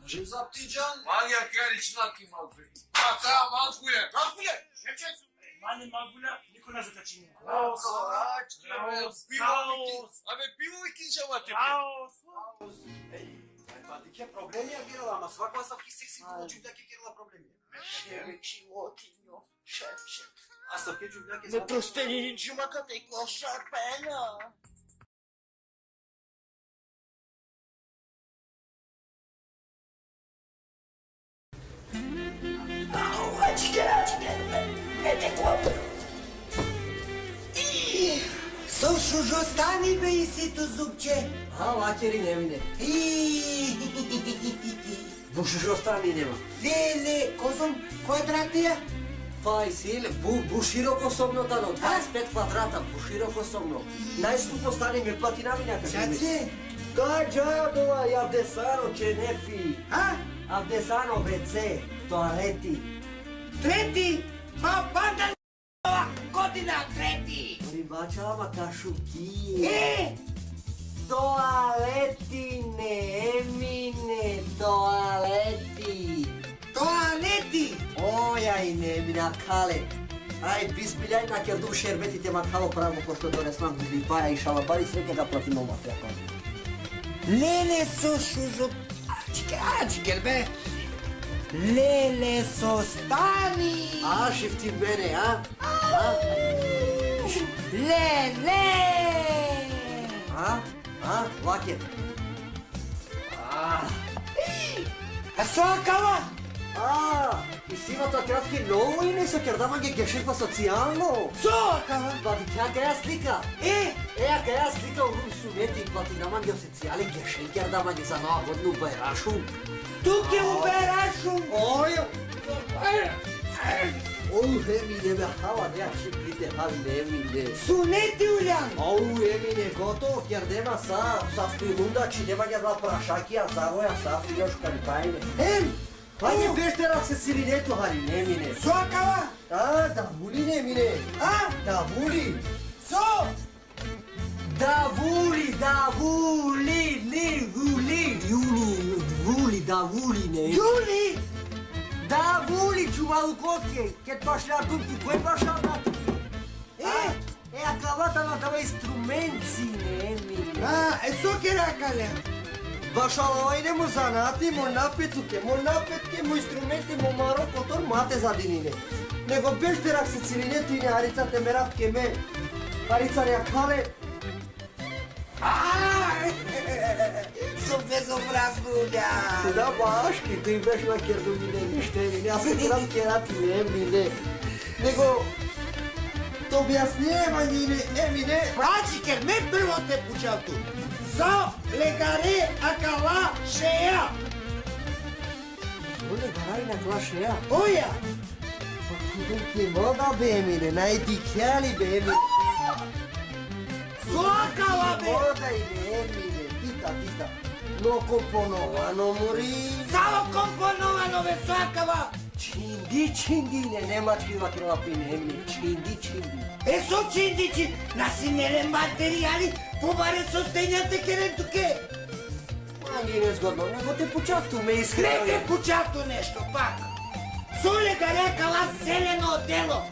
Жизап тиџан. Магија ке личила ки малбуња. Така малбуња. Шефче. Мани малбуња, никој не закачи. Абе пиво и кинџава те. Па дике проблеми ја герала, ама свакова са секси џубљаки герала проблеми. Животинјо, шефче. А са ке џубљаки Не простени џумака те коша пена. Не те клопе. Слушужо, стани бе и сито зубче. Лакери не мине. Бушужо стани нема. Леле, козом, кој дратија? Па и силе, бушироко собно тано, 25 квадрата, бушироко собно. Најскупо стани ме плати навињака. Чаце? Да, джабела, Авдесано, Ченефи. Авдесано, ВЦ, тоалети. Трети? Ма банда година трети. Рибача, ама кашуки. Тоалети, не емине, тоалети. Тоалети? Оја и не емине, кале. Ај, бисмилјај на керду шербетите макало право, пошто донесмам грипаја и шалабари среќа да платим ова пряко. Леле со шужо... Ачкер бе. Леле со стани. Шиф ти мене, Леле. Лаке. А соакава? И сивата кратки ново и не со кердама ги гешефа социјално. Соакава? Бати тја каја слика. А каја слика у сунети, бати нама ги социјали гешен кердама ги за нова годину бајрашу. Туке у бајрашу. Емине бе, хава неа шиплите, емине. Сунети уљан. Емине, готово, кердема са спилундачи, нема ги да прашакија, завоја, са филош карипајне. Ајде бештерак се силинето, хари, не мине. Соакава? Да вули, не мине. Да вули. Со? Да вули, не. Јули? Да вули, чувалу котке, ket башляр думки, кој башляр на туки? Акавата на дава инструменци, не мине. Сокера кале. Башалавајне му занати, му напетуке, му инструменти, му маро, котор мате задинине. Него бештерак се цилинето и не арицате мерат ке ме. Арица не акале. Со безобразно, Да, башки, тој беше на керду мине, ниште мине, аз се трам керати не мине. Него, то објаснување не мине. Ачикер, ме прво те пучалту. Со легаре акала шеја. Со легаре акала шеја? Оја. Па кудом ке вода бе мине, најдикјали бе мине. Со акала бе. Вода и бе мине, пита. Но компоновано мори. Само компоновано бе сакава. Чинди, не немачки вакилапини, емни, чинди. Со чиндичи, насинеле материјали, побаре состојњата керен туке. Манги незгодно, него те почавту ме искрено. Не те почавту нешто, пак. Соле да рекала зелено дело.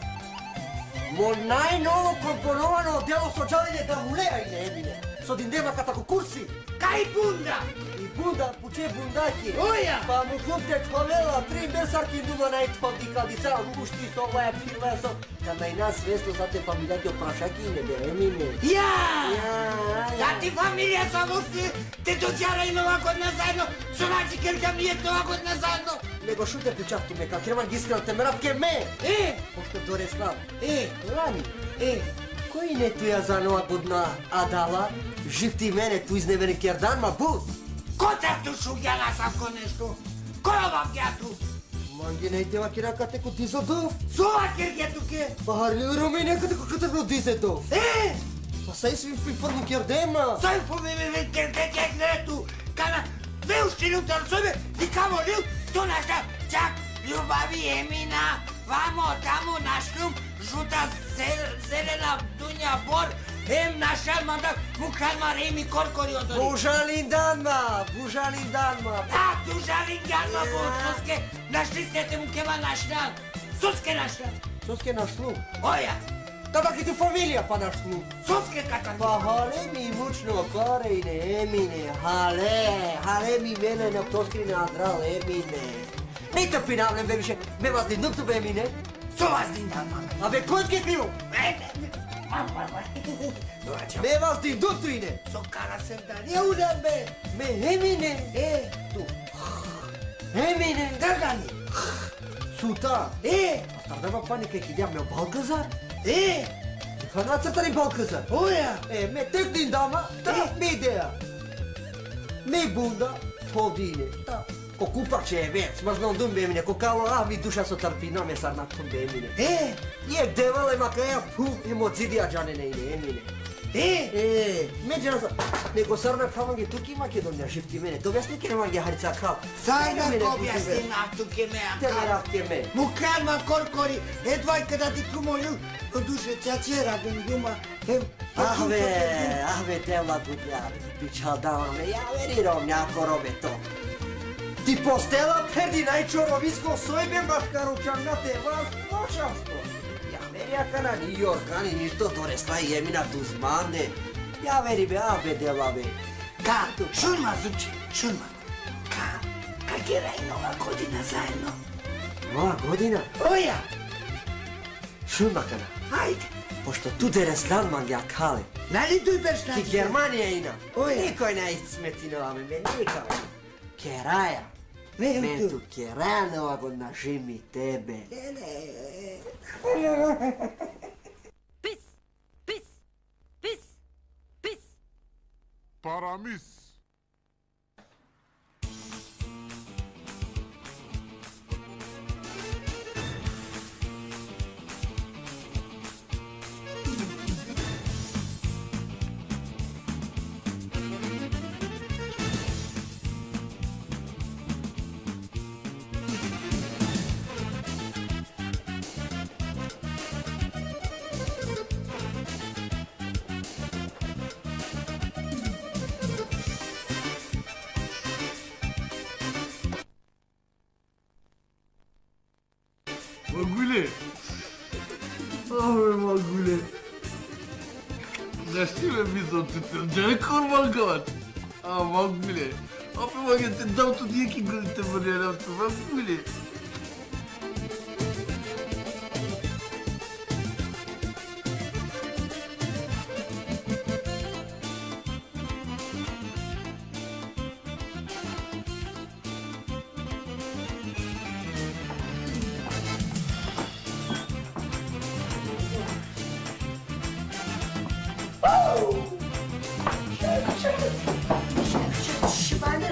Мо најново компоновано дело со джавење да мулеа и не емине. Со диндемака тако курси. Кај бунда? И бунда, пуче бундаки. Оја! Па му купте хвалела, 3 месарки дума најтпавди кадица, ушти со леп и лесо. Када и нас свесто за те фамилјаки опрашаки не бе емине. Да ти фамилија само те доđара и нова година заедно, со начи керка ми е нова година заедно. Него шуте пичавту ме, как керман гискал те меравке ме. Пошто дореслав. Лани. Кој не туја за нова година адала? Жив ти мене ту изневери кердан, ма буд. Кота ту шуѓана савко нешто? Кој ова гјату? Манги не итева кирака теко дизодов. Сова керге туке? Па хари роме некаде ко катебро дизодов. Па сај сви фinformu кердема. Сај фinformu кердеке грету. Кана ве ушчинутар собе и камо лил, то нашта чак љубави емина. Вамо таму нашлум жута зелена дуња бор. Нашал мандак мукалмар еми коркори одори. Бужалин данма. Да, бужалин данма бор соске. Нашли сте му кева нашнал. Соске нашлу. Оја. Да ки ту фамилија па нашлу. Соске катар. Па хале ми мучно коре и не емине. Хале ми мене на тоскри на адрал емине. Не те пинавлем бе више. Ме вас диндупту бе емине. Со вас диндам. Абе кој ке криво? Ме вас диндупту ине. Со кара сем да не удам бе. Ме емине. Ту. Емине. Дргани. Сута. Стардава паника и кидјам ме балказар. Ха нацртани балказар. Оја. Ме тек диндама. Ме идеја. Ме бунда. Повдине. Ко купаче е вец, мазгон дум бе мине, ко кало ми душа со тарпина ме сарнатон бе мине. Ние девале макаја пу емоцидија джане не ине. Меѓу нас, него сарна каванге туки Македонија шифти мене, то објасни ке немање харица кав. Сајна ко објасни туки ме акав. Мукалма коркори, едвај када ти кумолju, душе чачера бен дума. Ахве, дела гудјар, бичал даваме, ја верирам няко робе то. Ти постела перди најчоровиско сојбе машкаручан на те вас лошавско. Ја веријака на Нью-Йорк, ани ништо доресла и емина Дузманде. Ја вери бе, абе дела бе. Като, шурма зучи, шурма. Как е рај нова година заедно? Нова година? Оја! Шурма кана. Ајде. Пошто ту дерестан мангја кале. Нали туј беш на? Ки Германија ина. Оја. Никој не исметинова ме, никој. Кераја. Менту кераја нова година жими тебе. Пис. Парамис. Магуле! Абе, Магуле! Зашти ме мислам туте? Джај кормангават? Магуле! Апе, маге, те дам тут јеки годите варјаната, Магуле! Шибале,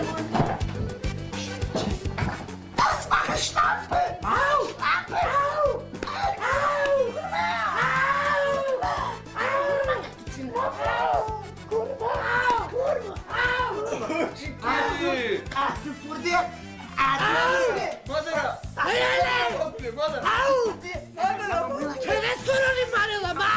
Ау! Тебе скоро ни марила, ма!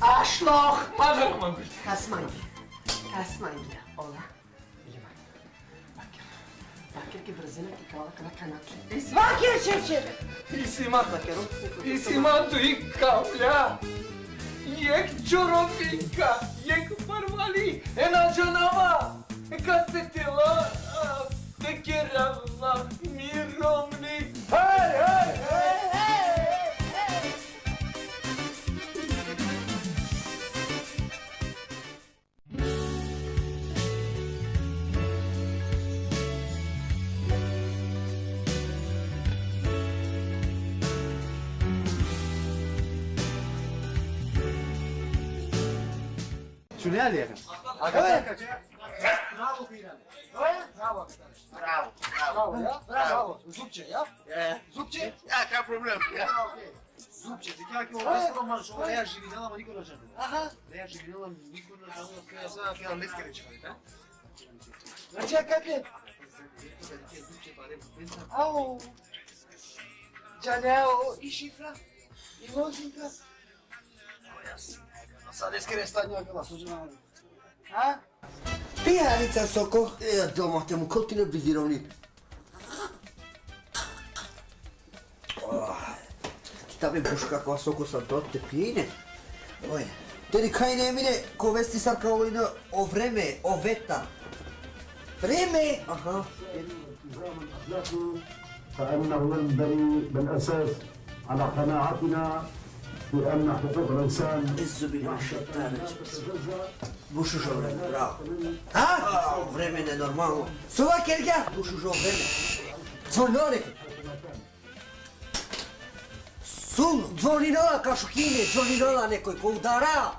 Arschloch! Kasmangi, ola. Bakir ki brzina ti kao na kanatu. Bakir čeče! И си мату и капля. Јек чоропинка, јек парвали, една джанава, кастетила, текерава, мировник. Шуне ли е? Браво. Зубче, ја? Зубче? Какав проблем? Зубче, ти ќе ќе роман што ја живинела, ма никој не женува. Аха. Ја живинела, никој не женува, ја сега ќе леска рече, да? Значи, как е? Ау. Джанео и шифра? И лозинка? Sad iskere stanje bila suđena. А? Пијаница соко. Домате му кој ти не визировни. Та бе бушка која соко са доте пиене. Ој. Теди кај не мине ко вести сарка овојно о време, о ветар. Време. Аха. فإنه ينبني بالأساس على قناعتنا بأن حقوق الإنسان Бушуш време, браво. Време не нормално. Сова керга, бушуш време. Звоноре. Сул, звонинола кашукине, звонинола некој ко удара.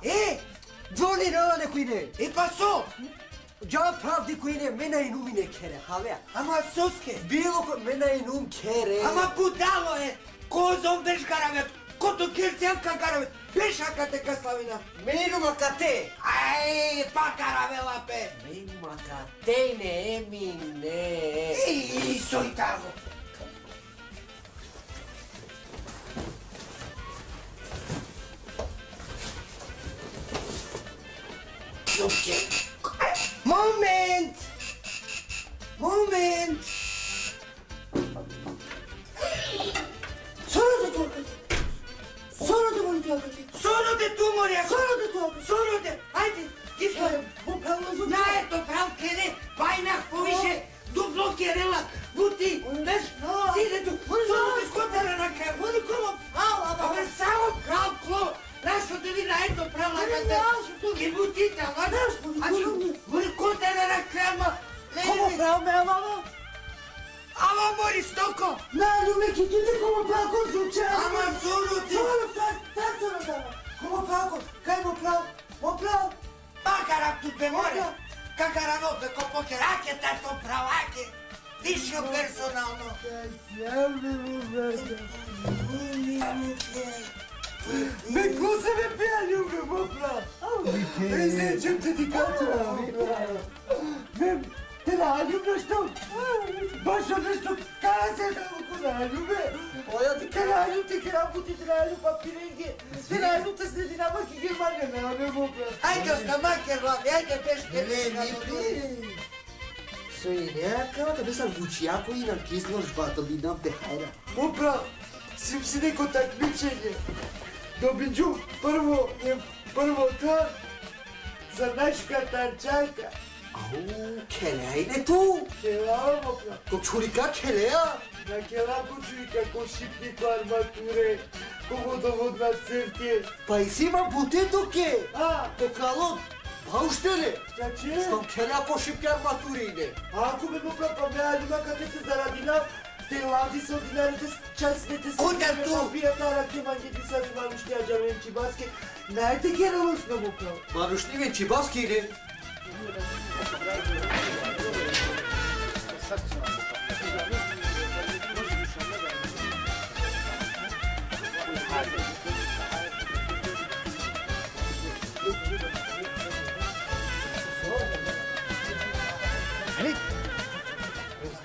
Звонинола некој не. Па со. Джа правди кој не мена и нуми не кере, хаве. Ама соске. Било кој мена и нум кере. Ама будало е. Козом беш каравет. Кото керцјанка каравет. Пешака те каславина. Менума кате. Ај, па каравела пе. Менума кате не емине. И сој таго. Момент! Момент! Соно де тумори! Соно де! Ајде, дишка! На ето прав кере, бајнах повише, дупло керела, бути, беш, сиде ту, соно де скотера на крем. Води коло, абе само прав кло, нашо да ви на ето прав лакате, ки бутите, ладаш, води котера на крема. Como pravo me amava? Ама мори стоко! Na, lume, que tu te como pravo com zuče? Ама соно ти! Sono, sad sono dama. Como pravo, kaj mo pravo? Mo pravo? Макара тут бе море! Какаравото ко покераке тато праваке! Вишо персонално! Me cosa me pia ljubav, mo pravo? Ne iznećem te ti katura, mo pravo. Te naljubno što? Baš ono što kaze da mogu naljube. Oja ti ka naljub, ti krapu ti naljub papirenge. Te naljub te sledi nama ki Germanija ne mogu. Ajde ostamakер, lavi, ajde peške. Сој некао да беса вучијако и на кисложбата би нам те хајда. Управо, сим си неко такмичење. Добиđu prvo to za naška tančaka. Ау, келеа иде ту. Келеа, мокра. Ко чурика келеа. На кела ко чурика ко шипни ко арматуре. водоводна цевке. Па и си има бутето ке. Покалот. Па уште ли? Чаче? Штом келя по шипке арматури иде. Ако ме мопра, па ме ајдума каде се зарадина, те лади се одинарите частните се... Куда ту? Пијата раке мангети са ви манушни аджавен чибаски. Најте ке равошно мопра. Манушни вен чибаски иде.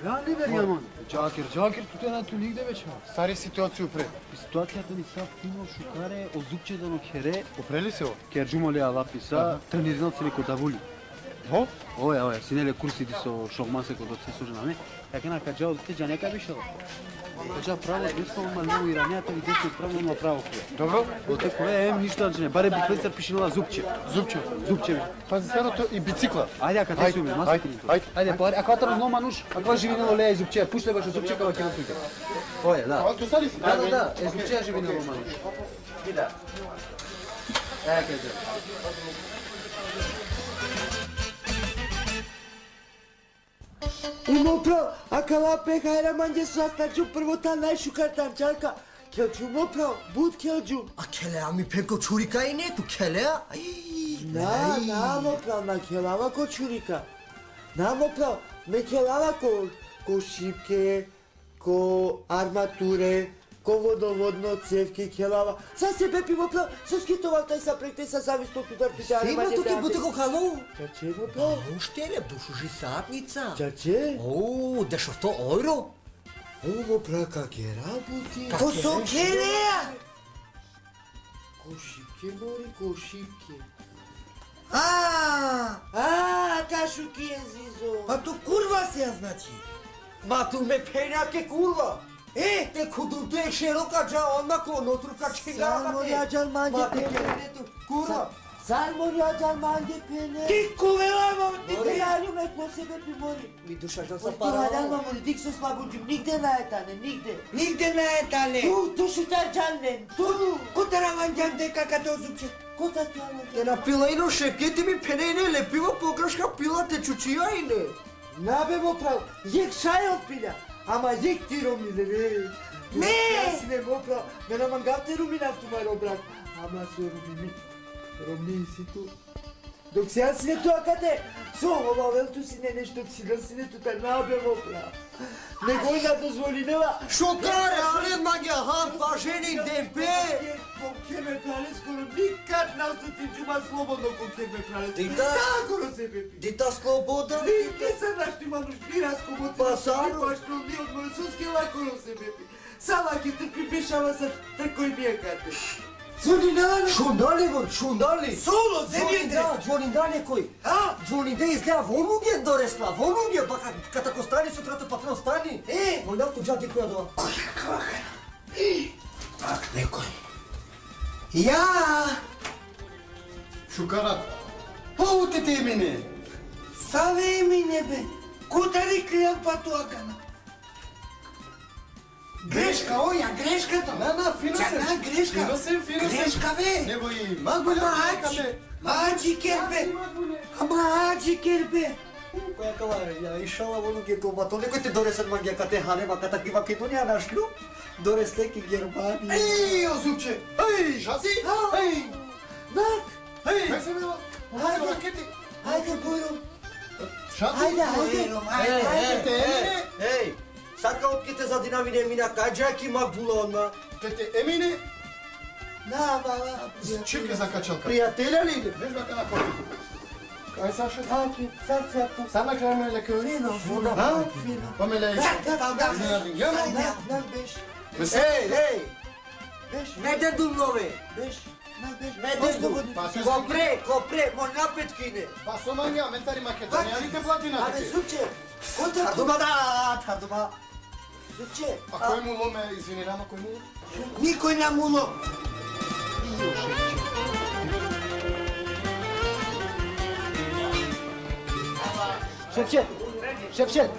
Знам ли бе, Јаман? Джакер, туте на ту нигде вече. Стари ситуација упре. Ситуацијата ни са фино шукаре, озукче да но хере. Опрели се о? Керджума ли алапи са, трениринал се леко давули. Во? Оја, синеле курсити со шогман се кодот се сужа на ме. Јаке на каджао те джанека бишел. Каджа право, десно ма лево и ранејата ви десно право има право. Добро? До те кове ем ништо да не баре бифлецар пишинала зупче. Зупче. Пази сарото и бицикла. Ајде, ака те суме, маски ни. Ајде, па ако атар но мануш, ако живинало леја зупче, пушле баш зупче кога ќе натујте. Оја, да. А, ту сади си? Да, зупче живинало мануш. Ида. Кајде. И мопра, акала пехајра манџе састачу првота најшукар танчарка. Келчу мопра, буд келчу. А келеа ми пенко чурика и нету, келеа? На мопра, на келава ко чурика. На мопра, ме келава ко шипке, ко арматуре, ко водоводно цевке келава. Са се бепи мопра, со скитовал тај са прек, тај са зависто тудар питаре. Сима туке буте ко кало? Чаче мопра? Уште ле, душужи сатница. Чаче? О, дешов 100 евро? О, мопра, каке работи? Ко со келеа? Ко шипке, мори, ко шипке. Кашуки е зизо. А ту курва се ја значи. Ма ту ме пенаке курва. Те кудурту е широка джа, однако нотрука чега. Само јаджал манџе пене. Курва. Само јаджал манџе пене. Ти кувела, мамо, ти Мори, јају ме по себе пимори. Ми душа жал са От пара. тугадан, мамо, дик со слабуджим, нигде не е тане, нигде. Нигде не е тане. Ту шутар джаннен, ту. Котара манџан дека като зупче. Кота тјана. Те напила ино шефке, ти ми пене ине лепива погрешка пила те чучија ине. Набе му прав, јек шај отпиля, ама јек ти ромиле, ре. Не! Јас не му прав, ме на мангавте румина в тумаро брат. Ама со румини, ромни си ту. Док сега си не туа кате, со ова велту си не нешто циган си не тута, набе му прав. Не го да дозволи нема. Шокаре, ален магија хан, па жени демпе. Ке ме прале скоро никад на осети джума слободно ко ке ме прале. Дита? Скоро се бепи. Дита слобода? Не се нашти мануш, бира скоботи. Пасаро? Пашно ни од мој суски лакоро се бепи. Сала ке трпи пешава са тркој ми е кате. Звониндан! Шундали! Соло, земјите! Звониндан е кој? Звониндан изгледа вонуге доресла, вонуге, па катако стани сутрата патрон стани. Молјам ту джади која дова. Која квакана? Пак некој. Ја! Шукарат. Паутите имине. Саве имине бе. Кутари кријам патуакана. Грешка, оја, грешката. На, фино се. Чана, грешка. Фино се. Грешка бе. Небој, магулја грешка бе. Аџи кербе. Ама аџи кербе. Која кала, ја ишала вонуге дома, то некој те доресен магија кате ханема, ката ки Македонија нашлю, доресте ки Германија. Еј, озупче. Еј, шаси. Еј. Нак. Еј. Кај се била? Ајде. Ајде, Бојро. Шаси. Ајде. Еј, сака отките за динамине мина, кајджа ки Макбула одма. Тете Емине. На, мала. Чипке закачалка. Пријателја ли? Веш бака на кој. Кај Саша? Аки, сарцето. Сама краме леко. Фино, А? фино. Помеле. Нак беш. Еј, Беш. не де думнове. Беш. Нак беш. Не де думнове. Копре, мо напет кине. Па со манја, ментари Македонија, ли те плати на Абе, тебе? Зупче. Конта. Тардума да, тардума. Зупче. А кој му ломе, извини, нама кој му? Никој не му лом. Шефче.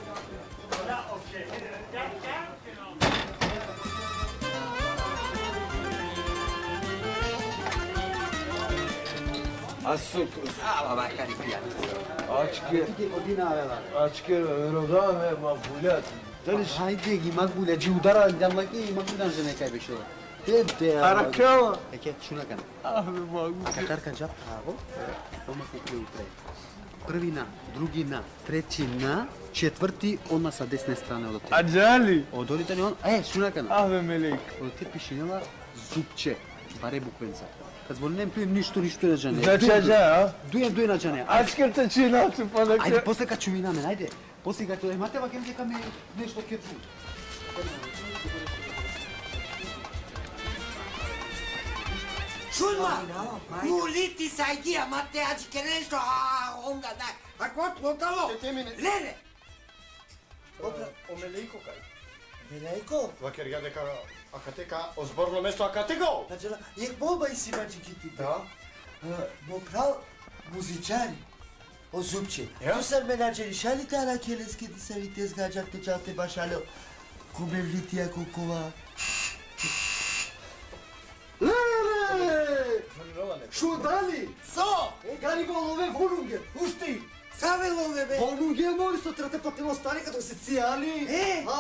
А сукус. Ала макари пријател. Ачке. Ти ќе година вела. Ачке, родаме, макулјат. Дали хајде ги макуле, џи удара дамлаки и макулјан за некај беше. Те Аракела. Еке шунакан. Абе магу. Катарка джап право. Ома купре упре. Први на, други на, трети на, четврти одма са десна страна од тебе. А джали? Од орите ни он, шунакан. Абе мелек. Од те пишенела зубче, баре буквенца. Кад зборнем туем ништо на джане. Значи аджа, а? Дуем на джане. Ачкерте чинато па на Ајде, после кад чуминаме, ајде. После кад имате вакен дека ме нешто ќе чу. Шунма! Нулити сајгија, мате ајде ке нешто, онга дай. А кот лотало? Леле! Омелејко кај. Мелејко? Вакер ја дека акатека озборно место акатеко. Аджела, јек боба и си мајчикити. Да. Бо прав музичари. O zupçe. Ya? Tu sen menajeri şali tara keles kedi sari tezgahcak tecate başalo. Kumevlitiya kukova. Шо дали? So! Гари го лове волунге, ушти! Саве лове бе! Волунге мори со трете патимо стани като се цијали.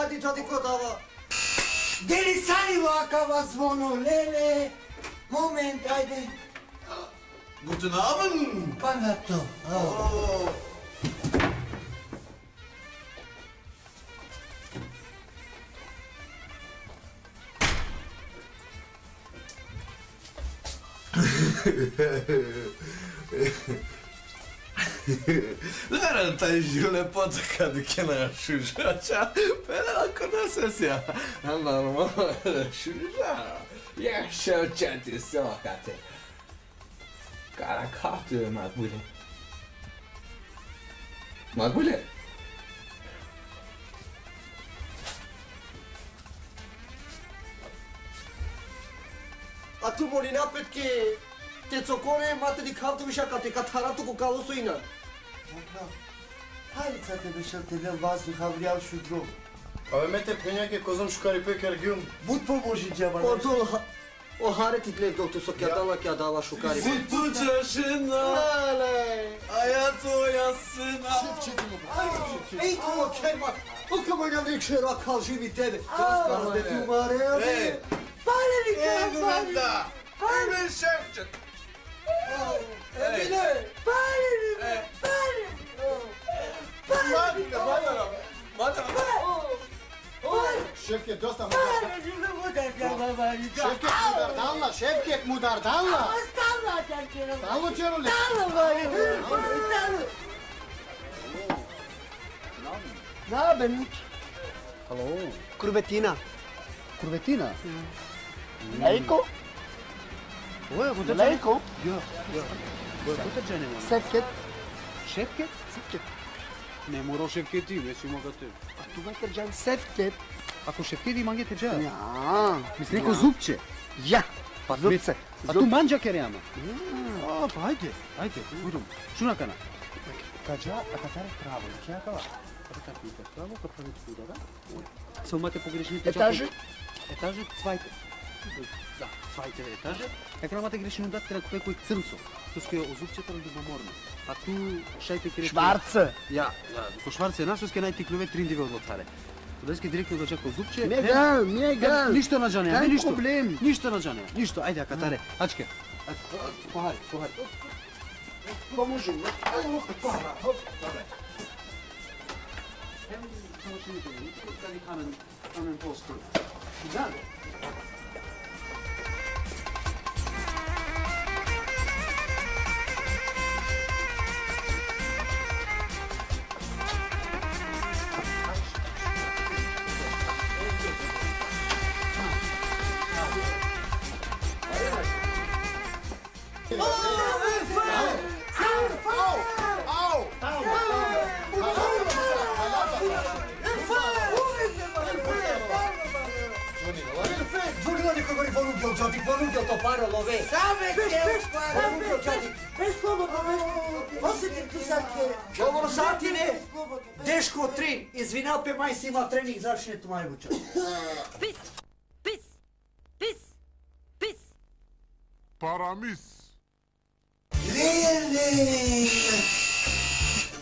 Ади джади ко дава. Дели сани лакава звоно, леле! Момент, ајде. Guten Abend! Панато. Garantaj žile potaka do kena šužača, pele ako nasesja. Ama šuža, ja šel četi silakate. Karakatı makbule. Makbule. А ту мори напред ке те цоконе матери кавто виша кате катарато ко калосо ина. Хајца те беше телел ваздух, авријал шудро. Абе мете пењаке козом шукари пекер гюн. Буд поможи джаба. O hareti gled doktor so kja dala šukari. Si tuđa žena, a ja tvoja sina. Ej, ovo kerma, oka moj nam rekše rakal živi tebe. Raskala te tu mare. Paleli Edmunda, ime Ševčet. Emine. Paleli me, paleli. Шефкет доста мудар. Шефкет мудар дална, шефкет мудар дална. Стално чероле. Да, Бенич. Ало. Курветина. Курветина? Лејко? Ое, го те Лејко? Ја. Го те джане. Севкет? Шефкет? Севкет. Не мора Шефкет и веќе мога те. А тука те джан Севкет. Ако Шефкет и манге те джа. Ја. Мисли неко зубче. Ја. Па Зубце. А ту манџа кереама. А, па ајде, видум. Шуна кана. Кажа, а катаре право, ќе кала. Така пите право, па прави удара. Се умате погрешните Етаже? Етаже цвајте. Да, цвајте етаже. Така имате грешен удат кај кој црнцо. Тускај озубчето до маморно. А ту шајте кај Шварце. Ја, ко Шварце нашо ке најти клюве 3 диве одлотаре. Одески директно го чака зубче. Мега. Ништо на джане, не ништо. Проблем. Ништо на джане, ништо. Ајде, акатаре. Ачке. Похари. Поможи ми. Камен постол. Да. Zvonila neko gori volungel, Джаdik, volungel to paro love. Саве ке Volungel, Джаdik. Без слободно, осетим ту сатке. Dobro sati ne. Deško 3, izvinal pe maj si ima trening, začne tu maj vuča. Парамис. Леле!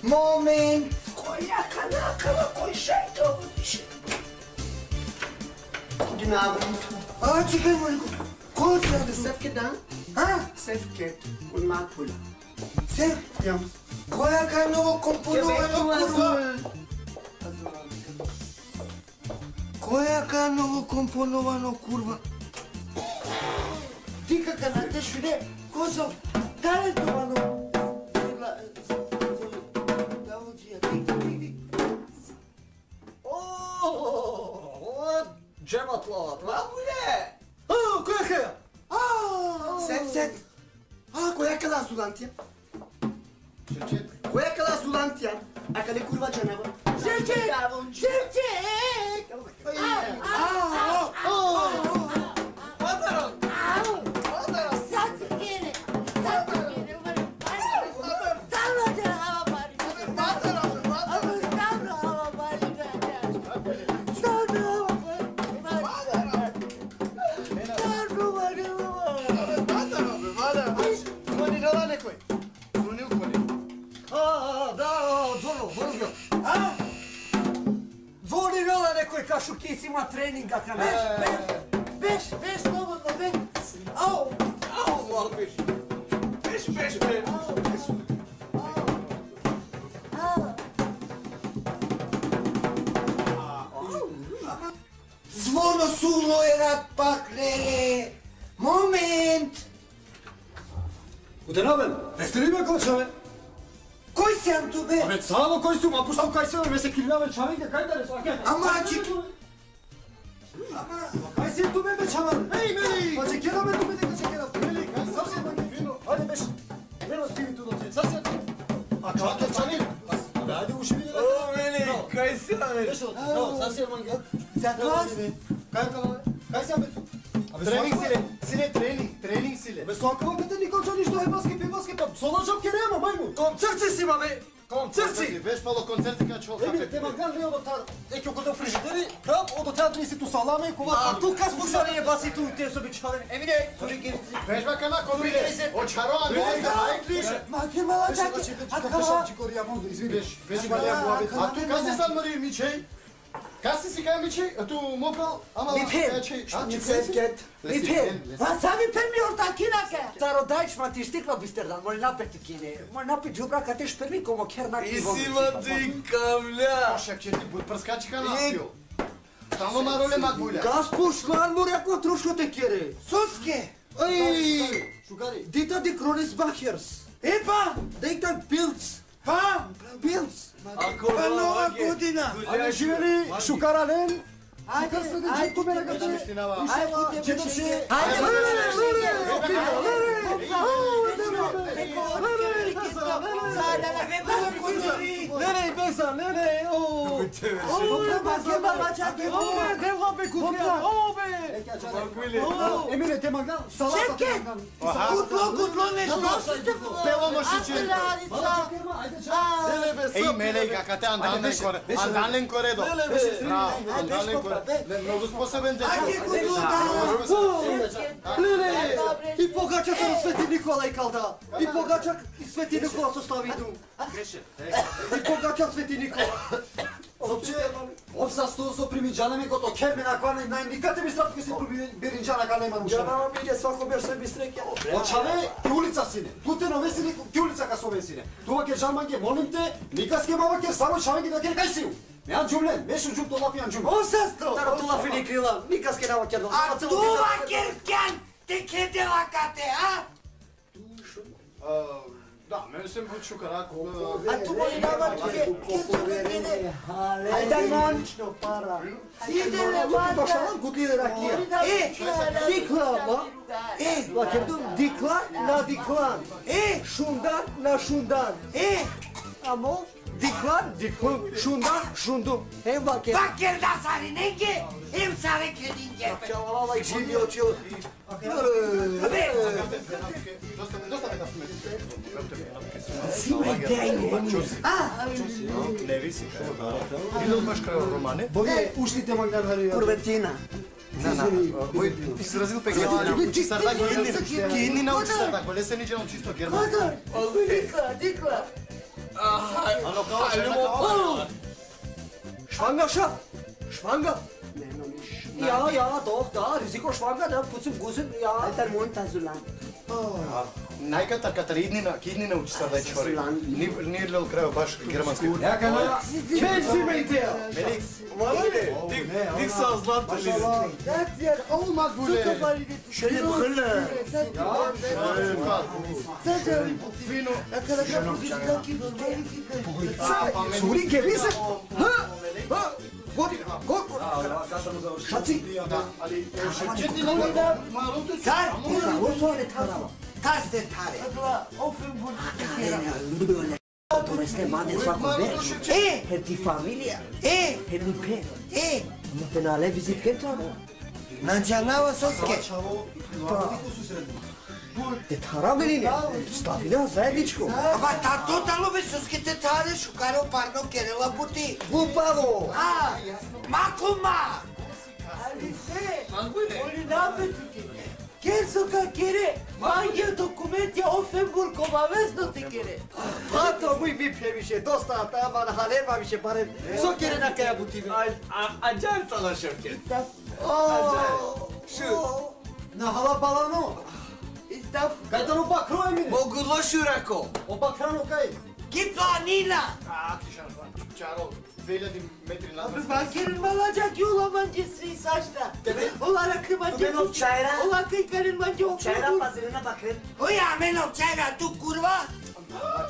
Момент! Која канакава, кој шајто? Чекај малку. Кој се да Севке да? Севке. Un macula. Сев? Која каново компоновано курва? Која каново компоновано курва? Ти кака на те швиде? Козо, дале товано? Джематло. Мамуле! Која хеја? Сет. Која кала студантија? Која кала студантија? А кале курва джанава? Шевчек! Кашукиц има тренинга кај Беш, слободно, беш. Ау, Беш. Звоно сулно е рад пак, леле. Момент. Утенабен, не сте ли ме кочаве? Кој си анту бе? Абе, само кој сум, а пуштам кај се, ме се кривнаве чавинке, кај да не сваке? Ама, чик. Кај си ту бе чаван? Еј, мели! Па че кедаме ту бе дека че кедам. Мели, кај савсем да ги вино. Ајде беше. Мено стиви ту доце. Савсем. А чаванке чавин? Абе, ајде уши види. О, мели, кај си бе? Беше од. Савсем манга. За тоа? Кај кај? Кај си бе? Тренинг силе, тренинг силе. Бе сакава бе никој што ништо е баске, па солажав ке нема, мајму. Концерти си бе. Концерти. Веш пало концерти кај човек. Еме, те маган лео до таа. Еќе го до фрижидери, прав од таа дриси ту саламе, кова. А ту кас пушани е баси ту те со бичален. Емине, ториги. Веш ба кана комиле. Очаро ангелска, ај клише. Маке мала чаки. Кафешам чикорија мон, извинеш. Веш ба ја муабет. А ту кај се сан Мари Мичеј? Кај си кај Мичеј? А ту мопал, ама Севкет. А сами перми ортакинаке. Старо дајч ма ти штикла бистердан, мој напети кине. Мој напи џубра ка теш перми комо кернак. И си ма дика, бля. Пошак че ти буд прскачка напио. Само мароле магуля. Гаспуш ман реко трошко те кере. Суске. Еј, шугари. Дита ди Кронис Бахерс. Епа. Дејта Пилц. Па. Пилц. Па нова година. Ајде живели шукарален. Ајде, туме на гата. Леле, беса, леле, о. Емиле, те маган, салата те маган. Кутло, нешто. Пело мошиче. Еј, меле, како те андален коредо. Андален коредо. Многу способен дечко. Леле, и погачак со Свети Никола и калда. И погачак и Свети Никола со стави ту. И погачак Свети Никола. Опче, овса сто со примиџана ми гото керме на кване најникате ми стапки си биринџана ка нема нушта. Јана ми иде свако бер се бистреке. Очаве ки улица сине. Туте на весели ки улица ка сове сине. Тоа ке жаманке, молим те, никаске мама ке само чавеки да ке кај сиу. Меан џумлен, мешу џум толафијан џум. О, сестро. Таро толафи ни крила, никаске нема ке А това керкјан, те кедела кате, а? Да, мене сем буд шукарак. А ту мој нама ке кеде. Ајде манчно пара. Иде левата. Башалам гуди ракија. Дикла, ма. Лакердум, дикла на диклан. Шундан на шундан. Амо, диклан, диклун, шундан, шундум. Вакер. Вакер да сариненге, саре кединге. Чавала и живи очил. Боги, ушлите магнардари. Курвентина. Voi изразил пекала, чистар так, кини научи чистар так, боле се ниче научи чисто германски. Дикла. Ано као, Schwanger, Schatz? Schwanger? Ja, doch, da, Risiko schwanger, da, putzim, gusim, ja. Alter Mond so lang. Најката Катариднина, киднина учи сар да чори. Ни лел крај баш германски. Ja, kana. Ken si me te? Мелик. Вале. Дик са злато ли. Датјер, О, магуле. Шеле бхле. Фино. Сури ке висе? Ха? Шаци. Али чети на малото. Кај, усоне тарава. Казде таре. Toreste mane svako već. Her ti familija. Her ni pen. Ma te na le vizit kentano. Наđанава соске. Te taramene. Stavina zajedničko. Ама та тотално бе соските таре шукаро парно керела бути. Глупаво. Макума. Али се. Оли набетуки. Керсока кере. Магија документи Офенбург обавезно ти кере. Hato mui mi previše, dosta tama na halema više barem. Sokere na kaja butime. Acayip talaşır ki. Şu. Na hala balano. Истав. Kajtan o bakro emine. Mogu lošu rako. O bakrano kaj. Гипланина! Чаро, 2000 метри Абе назад. бакерин маладжак юламанджи сви сашта. Олара кыманджи. Менов чайра. Ола кайкарин манджи окургур. Чайра пазирина бакрен. Оја, менов чайра ту курва.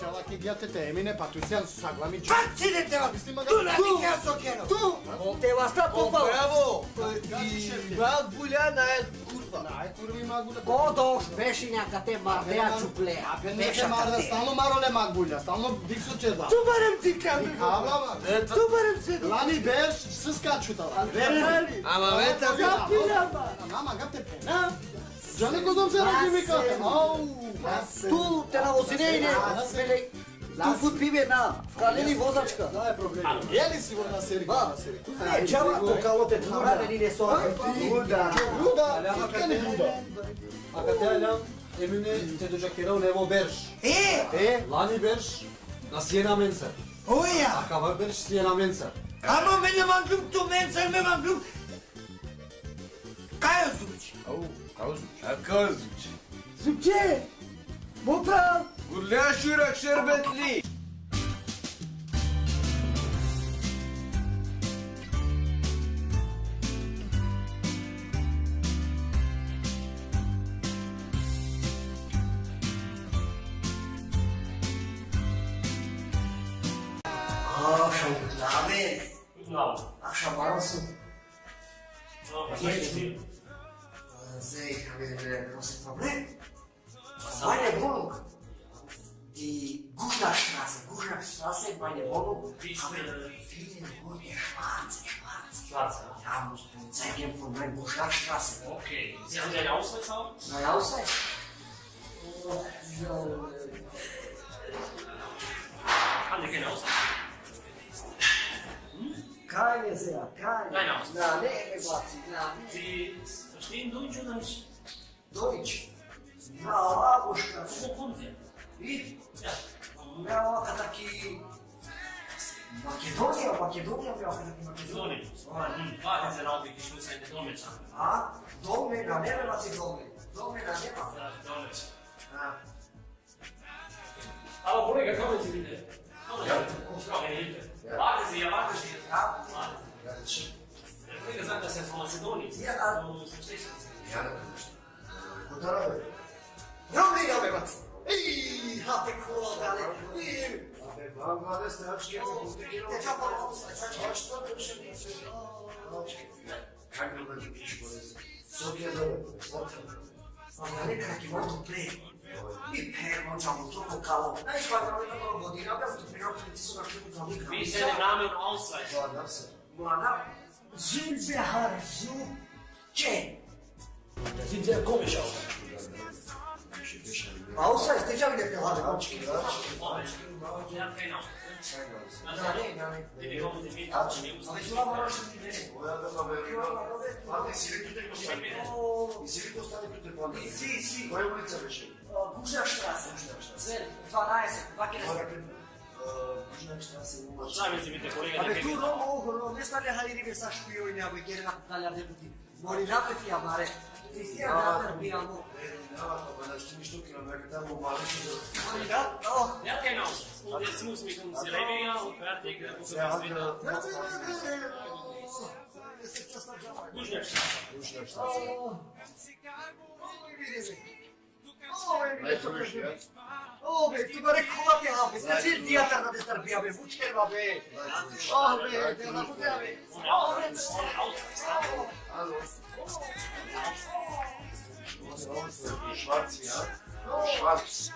Чала ке гјатете, емине патусијан саглами чу. Пак сидете ва. Ту на никеа сокено. Tu. Te vasta popao. Bravo. I Magulja е курва. Најкурви магуле. Kodoš bešinjaka te mardea čuplea. Пенете марда, стално мароле магулја, стално диксо чеда. Ту барем ти каби. Каблама. Ту барем се. Лани беш, се скачутала. Ама вета Запилама. Нама гапте пена. Джане козом се разими кафе. Ау. Tu te na vozineine. Tu put pive na. Kalini vozačka. Да е проблем. Ели си во на сери, на сери. Ne, čava to kao te taramene ne so. Луда. Футка не луда. А каде алам, емине те дојакерау нево берш. Лани берш на сиена менца. Оја. А кава берш сиена менца. Ама мене манглум ту менцар ме манглум. Кај звучи? Ау, као звучи. А као звучи? Звучи. Бопа. Гурля шурак шербетли. Akşam abi. Akşam arasın. Zej, große Problem. Meine Wohnung. Die Guschlackstraße, meine Wohnung, haben viele rote, schwarze. Ja, musst du zeigen von meiner Guschlackstraße. Okay. Sie haben einen Ausweis auch? Mein Ausweis? Haben Sie keinen Ausweis? Keine sehr, keine. Nein, Ausweis. Na, nee, warte, na. Sie verstehen Deutsch oder nicht? Deutsch. Na, babuška. Wo kommen Sie? Ich? Ja. Ja, ovaka taki... Makedonija, ja, taki Makedonija. Warten Sie einen Augenblick, ich muss eine Dolmetscher. Domena, nema si domena. Domena nema. Ja, Dolmetscher. Ah. Aber Kollege, kommen Sie bitte. Kommen Sie. Ich brauche eine Hilfe. Warten Sie, warten Sie. Ja. Der Kollege sagt, dass er von Mazedonien ist. Ja. Du verstehst das nicht. Ja, Kod arabe. Drugi dobivac. Ej, hate kola dale. Vama stračke. Te čapa što te više Kako da ti pišu Sokje dobro. Onda nekak ima to pre. Mi permo čamo toko kao. Najskladno je dobro godina, da to priročnici su na klimu kao nikad. Wie ist denn der Name und Ausweis? Moana. Zülbehar Zuce. Das sieht sehr komisch aus. Außer ist déjà wieder gerade. Абе, ту много, не стали хајри са шпиони, абе, гере на далја дебути. Моли рапети, абаре. Ти си рапер бијамо. Ja, genau. Und jetzt muss mich um Silvia und fertig. Ove, ti bare kola ti hafe, skazil diatar da destar biabe, bučerva be. Ove, te la bučerva be. Schwarz, ja? Schwarz.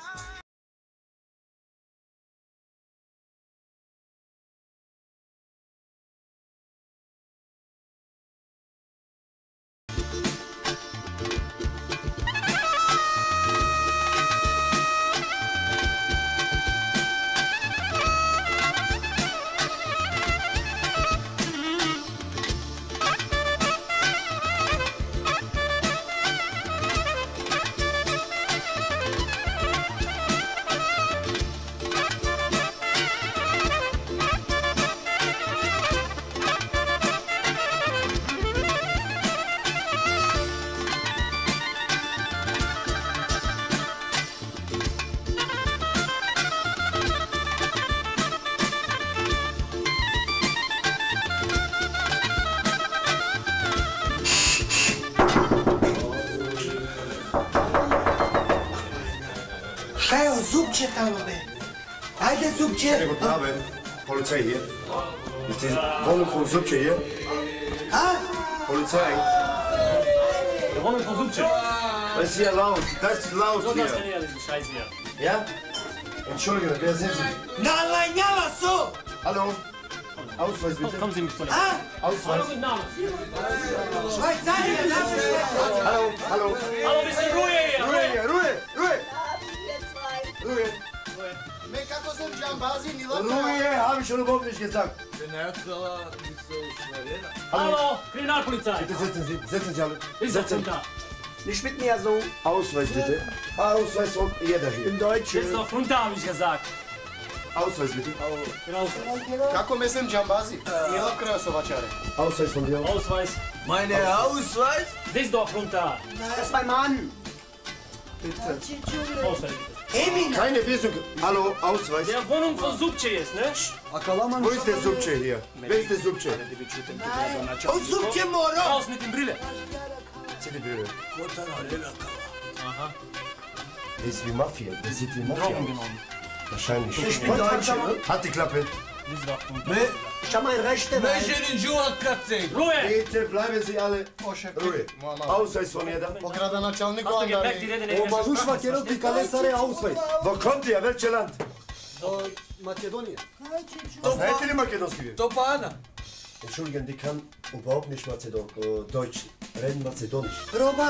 Zupče tamo, be. Ajde, Zupče. Nego tave, Polizei hier. Ist die Wohnung von Zupče hier? Polizei. Die Wohnung von Zupče. Das ist hier laut. Das ist laut So, das hier. ist Scheiße hier. Ja? Entschuldigung, wer sind Sie? Nalajnjava so! Hallo? Ausweis bitte. Kommen Sie mit von Ausweis. Hallo, guten Abend. Schweizarier, lass mich schweizer. Hallo, hallo. Hallo, bisschen Ruhe hier. Ruhe. Kako sam džambazi, Nilota? Ruhe, habe ich schon überhaupt nicht gesagt. Hallo, Kriminalpolizei. Bitte setzen Sie alle. Wie ist das da? Nicht mit mir so. Ausweis bitte. Ausweis von jeder hier. Im Deutschen. Jetzt noch runter, habe ich gesagt. Ausweis bitte. Kako mislim džambazi? Nila Krasovačare. Ausweis von dir. Ausweis. Meine Ausweis? Das ist doch runter. Das ist mein Mann. Bitte. Ausweis. Keine Visum. Hallo, Ausweis. Der Wohnung von Zupče ist, ne? Wo ist der Zupče hier? Wer ist der Zupče? O Zupče moro! Raus mit den Brille. Zieh die Brille. Aha. Der ist wie Mafia. Der sieht wie Mafia Drogen aus. genommen. Wahrscheinlich. Ich bin Deutscher, ne? Hat die Klappe. Das ist doch runter. Ich hab mein Recht dabei. Ruhe! Bitte bleiben Sie alle. Ruhe. Ausweis von jeder. Po gradonačelniku Hast du gemerkt, Andari. die reden nicht mehr Малуш Вакеров и Калесаре Ausweis. Wo kommt ihr? Welches Land? Македония. Знаете ли македонски вие? Topana. Entschuldigen, die kann überhaupt nicht Deutsch. Reden Mazedonisch. Роба.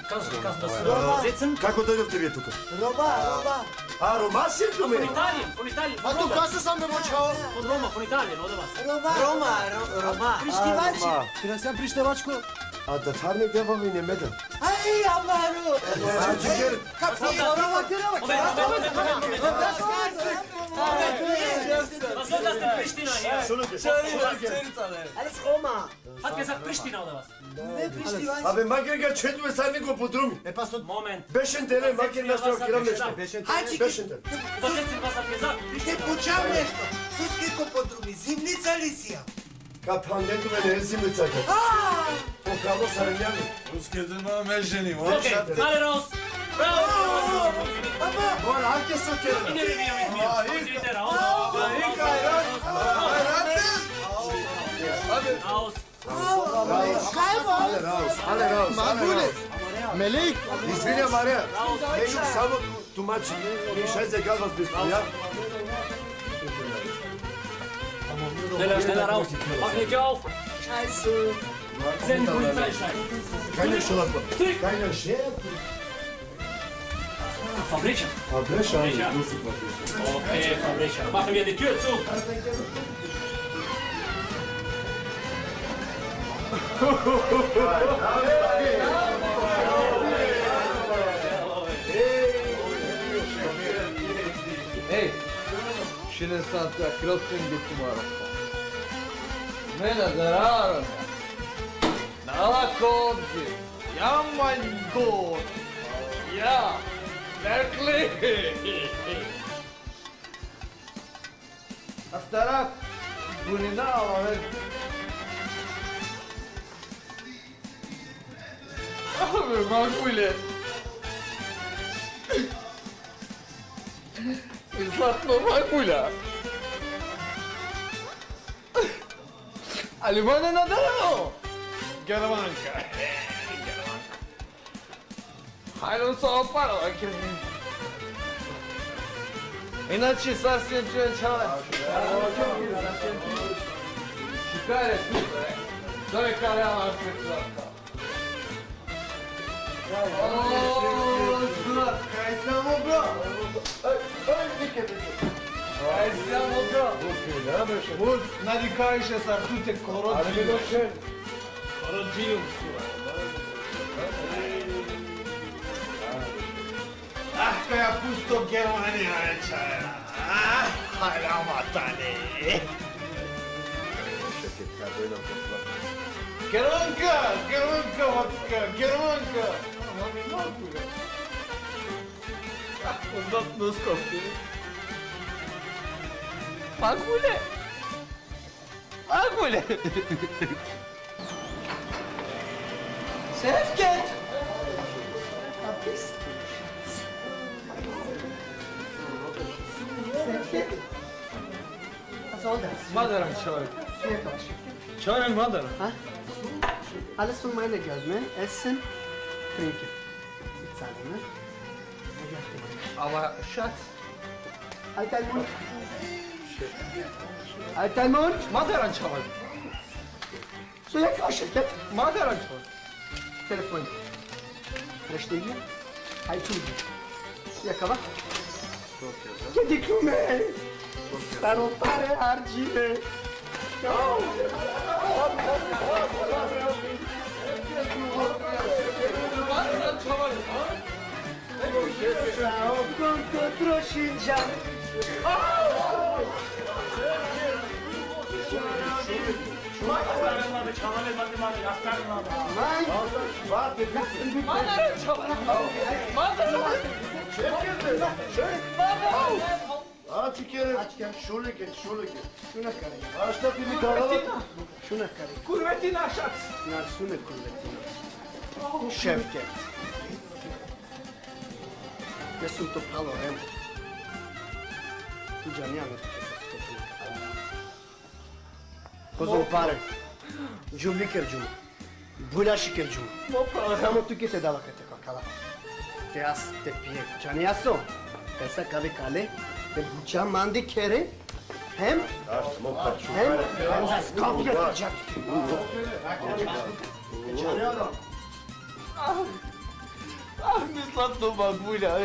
Kannst du das sitzen? Kako dođete вие тук? Роба. А, Ромасин tu Von mi? Italien, von Italien. A tu kasu sam domočao. Von Roma, von Italien, oder was? Роба. Приштивачи. Финансијан Приштевачко. А да тарник да вам и не меда. Ај, амару. Како Was soll das denn, Pristina hier? Alles Roma. Hat gesagt Pristina, oder was? Не приштивачи. Абе, макар га четуве сад него подруми. Moment. Бешентеле, макар нашто кирам нешто. Хајчи, Бешентел. Übersetzen, was hat gesagt? те почав нешто. Судски ко подруми. Зимница ли си ја? Капандето ме не е зимицака. Покаво сарењани. Ускедема ме женим. Okay, alle raus! Raus! Бор, ајте со кера. In der Revier mit mir. Kommen Sie bitte raus. Raus! Але раус. Мангуле. Мелик. Извиня, Марија. Неću само тумачи. Ми шезе газват без ја. Schneller raus! Mach nicht auf! Scheiße. Send Polizeischein! Keine Schulapa. Keine Scherpe. Fabricia? Fabricia? Okay, Fabricia. Machen wir die Tür zu. Ej, šine sam te krotim do kumara. Mene da raro. Nalako ovdje. Ja manjko. Ja. Berkeley. A stara buninala, ve. Abi makbule. Zlatno makbula. Ali mene nadarano. Germanka. Hajde sa opala, Иначе сасvim čovječale. Šikare super, čovjeka realna preklaka. Zlatka, je samo bro. Aj samo bro. Bud, nadikajše sa tute korodžijum. Korodžijum su. Ah, koja pusto Germanija rečajena. Hajde, matane. Germanka, vodka, Germanka. Mami, makule. Uzdatno skopje. Makule. Sevket. Kapist. Madaran çörek. Çörek madaran. Ha? Alles von meiner Geld, ne? Essen, trinken. Bezahlen, ne? Aber Schatz. Halt deinen Mund. Halt deinen Mund. Madaran çörek. So jak Şevket. Madaran çörek. Telefon. Resztegi. Hai tu. Yakala. Gediklume. Starotare argine. Conto troșinja. Aç kere. Şöyle geç. Şuna kare. Açta bir karavat. Şuna kare. Kurvetina şat. Narsune kurvetina. Şevket. Ne sunt topalo, em. Tu Gianniano. Kozom pare. Jumliker jum. Bulaşiker jum. Samo tu ke te dava kate kakala. Te as te pie. Gianniaso. Esa kale kale. Te buça mandi kere. Hem za skopje te džak. Mi slatno magulja.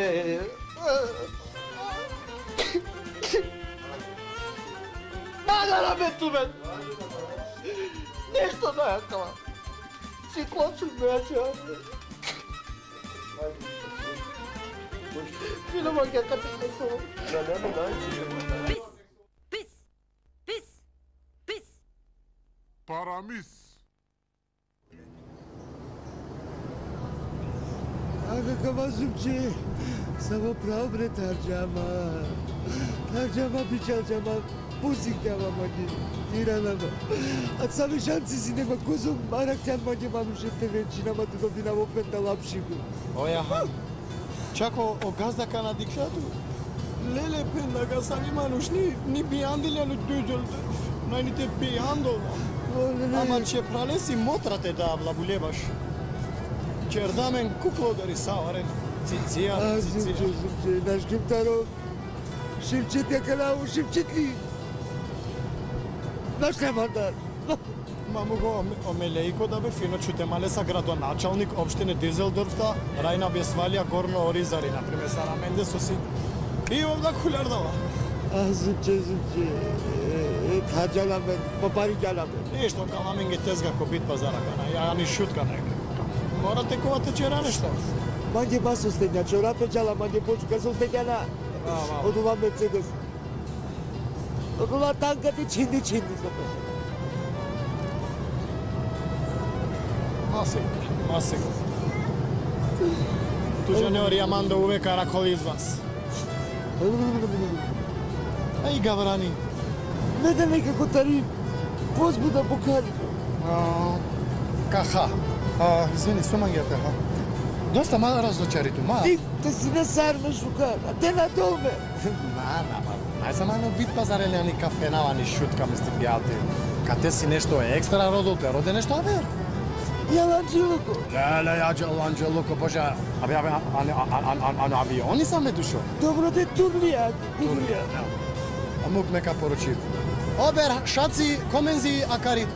Madara me tu ben. Nešto najakala. Sitlocu međa. Filma che capito. Paramis. Aga kavazumce. Samo pravbre tarjama. Tarjama biçalcama. Puzik dava magi. Tiranama. A sami šanci si nema kozum. Marakjan magi mamuşette venčinama tu dobina opet da lapšigu. Oja, čako o gazdaka na diktatu. Lele pendaga sami manuš ni bijandilja nu düdüldü. Najnite bijandol. Ama çepralesi motrate da abla bulebaş. Çerdamen kuklodari savaren. Cicija. Naš Kimtarov. Šipčet je kanal, šipčetli. Naš Levandar. Мамо го омелејко да бе фино чуте мале са градоначалник општине Дизелдорфта, Рајна Бесвалија Горно Оризари, например Сара Мендесоси. И овда кулердава. Зуче. Таджаламе, попари ѓаламе. Ништо каламен ги тезга ко бит пазара кана, ја ни шутка нека. Морате ковате чера нешто. Манге басо стења, чорапе ѓала, манге почука со стењана. Од ова Мерцедес. Од ова танка ти чинди сопе. Масико. Тужанеор Јамандо увек караколи из вас. Ај гаврани. Не да некако тари возбуда покали. Каха. Извини, сумања каха. Доста мала разочариту, мала. Ти си на сарме шука, а те на долме. Ај сама на бит пазареле ни кафенава ни шутка ме стипијати. Кате си нешто екстра родол, те роде нешто абер. Јаланџелуко. Леле, Јаланџелуко, боже, абе, авиони сам ме душо. Добро де Турлија. Амук нека поручи. Обер, шаци, комензи, акари.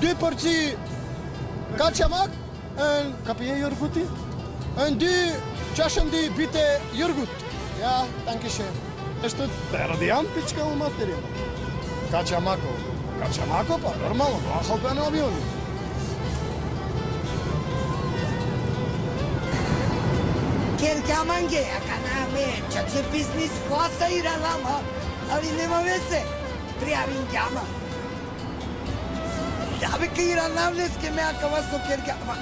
2 порции качамак, капие јоргути, 2 чашанди бите јоргут. Ja, danke schön. Nešto terodijan pička u materinu. Kačamako, pa normalno, glahal na avionu. Kerkamange, akaname, čače biznis klasa iranama, ali nema veze, prijavim ďama. Dabeke iranamleske me akavaso kerkama,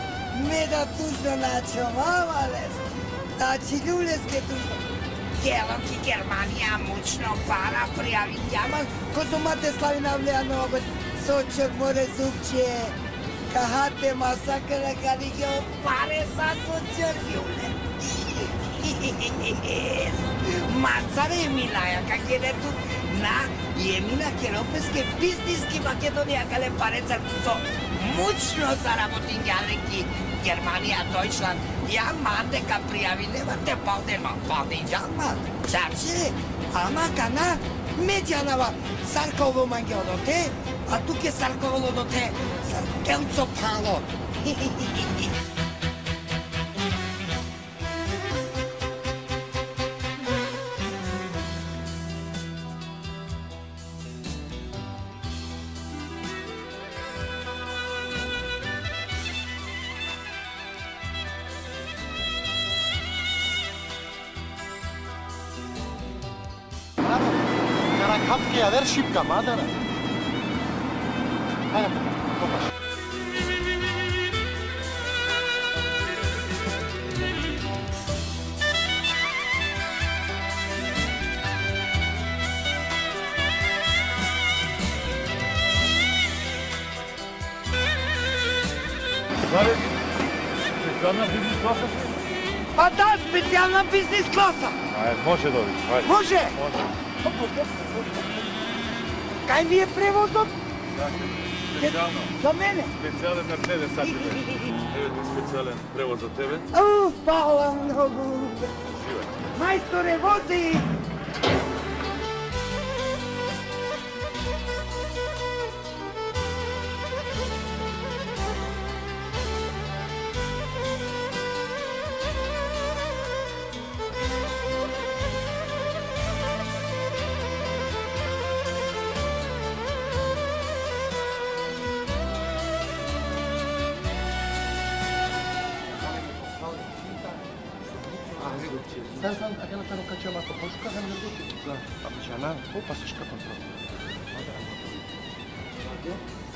me da tužno načovava les, znači ljuleske tužno. Gelam ki Germanija mučno para prijavim ďama, ko su mate slavina vlijano obet, sočak more zubče, kahate masakra kaligio pare sa sočak ljule. Macare Milaja, kak je tu na Jemina Keropeske bizniski Makedonija kale pareca so mučno zarabotin jaleki Germanija, Deutschland. Ja mande ka prijavi nemate palde jalma. Čarče, ama kana medjanava Sarkovo mange odote, a tuke Sarkovo odote Sarkelco palo. Kapke ja ver šipka, madara. Hajde, kopaš. Специјална бизнес класа си? Pa da, specijalna biznis klasa. Може да видиш. Može? Kaj mi je prevozot? Специјално. За мене? Специјален Мерцедес сакате. Еве ти специјален превоз за тебе. Hvala mnogo. Majstore, vozi! Sam, aquela tá no Catiamaco, pode ficar vendo meu grupo. Tá puxando? Opa, se escapa control.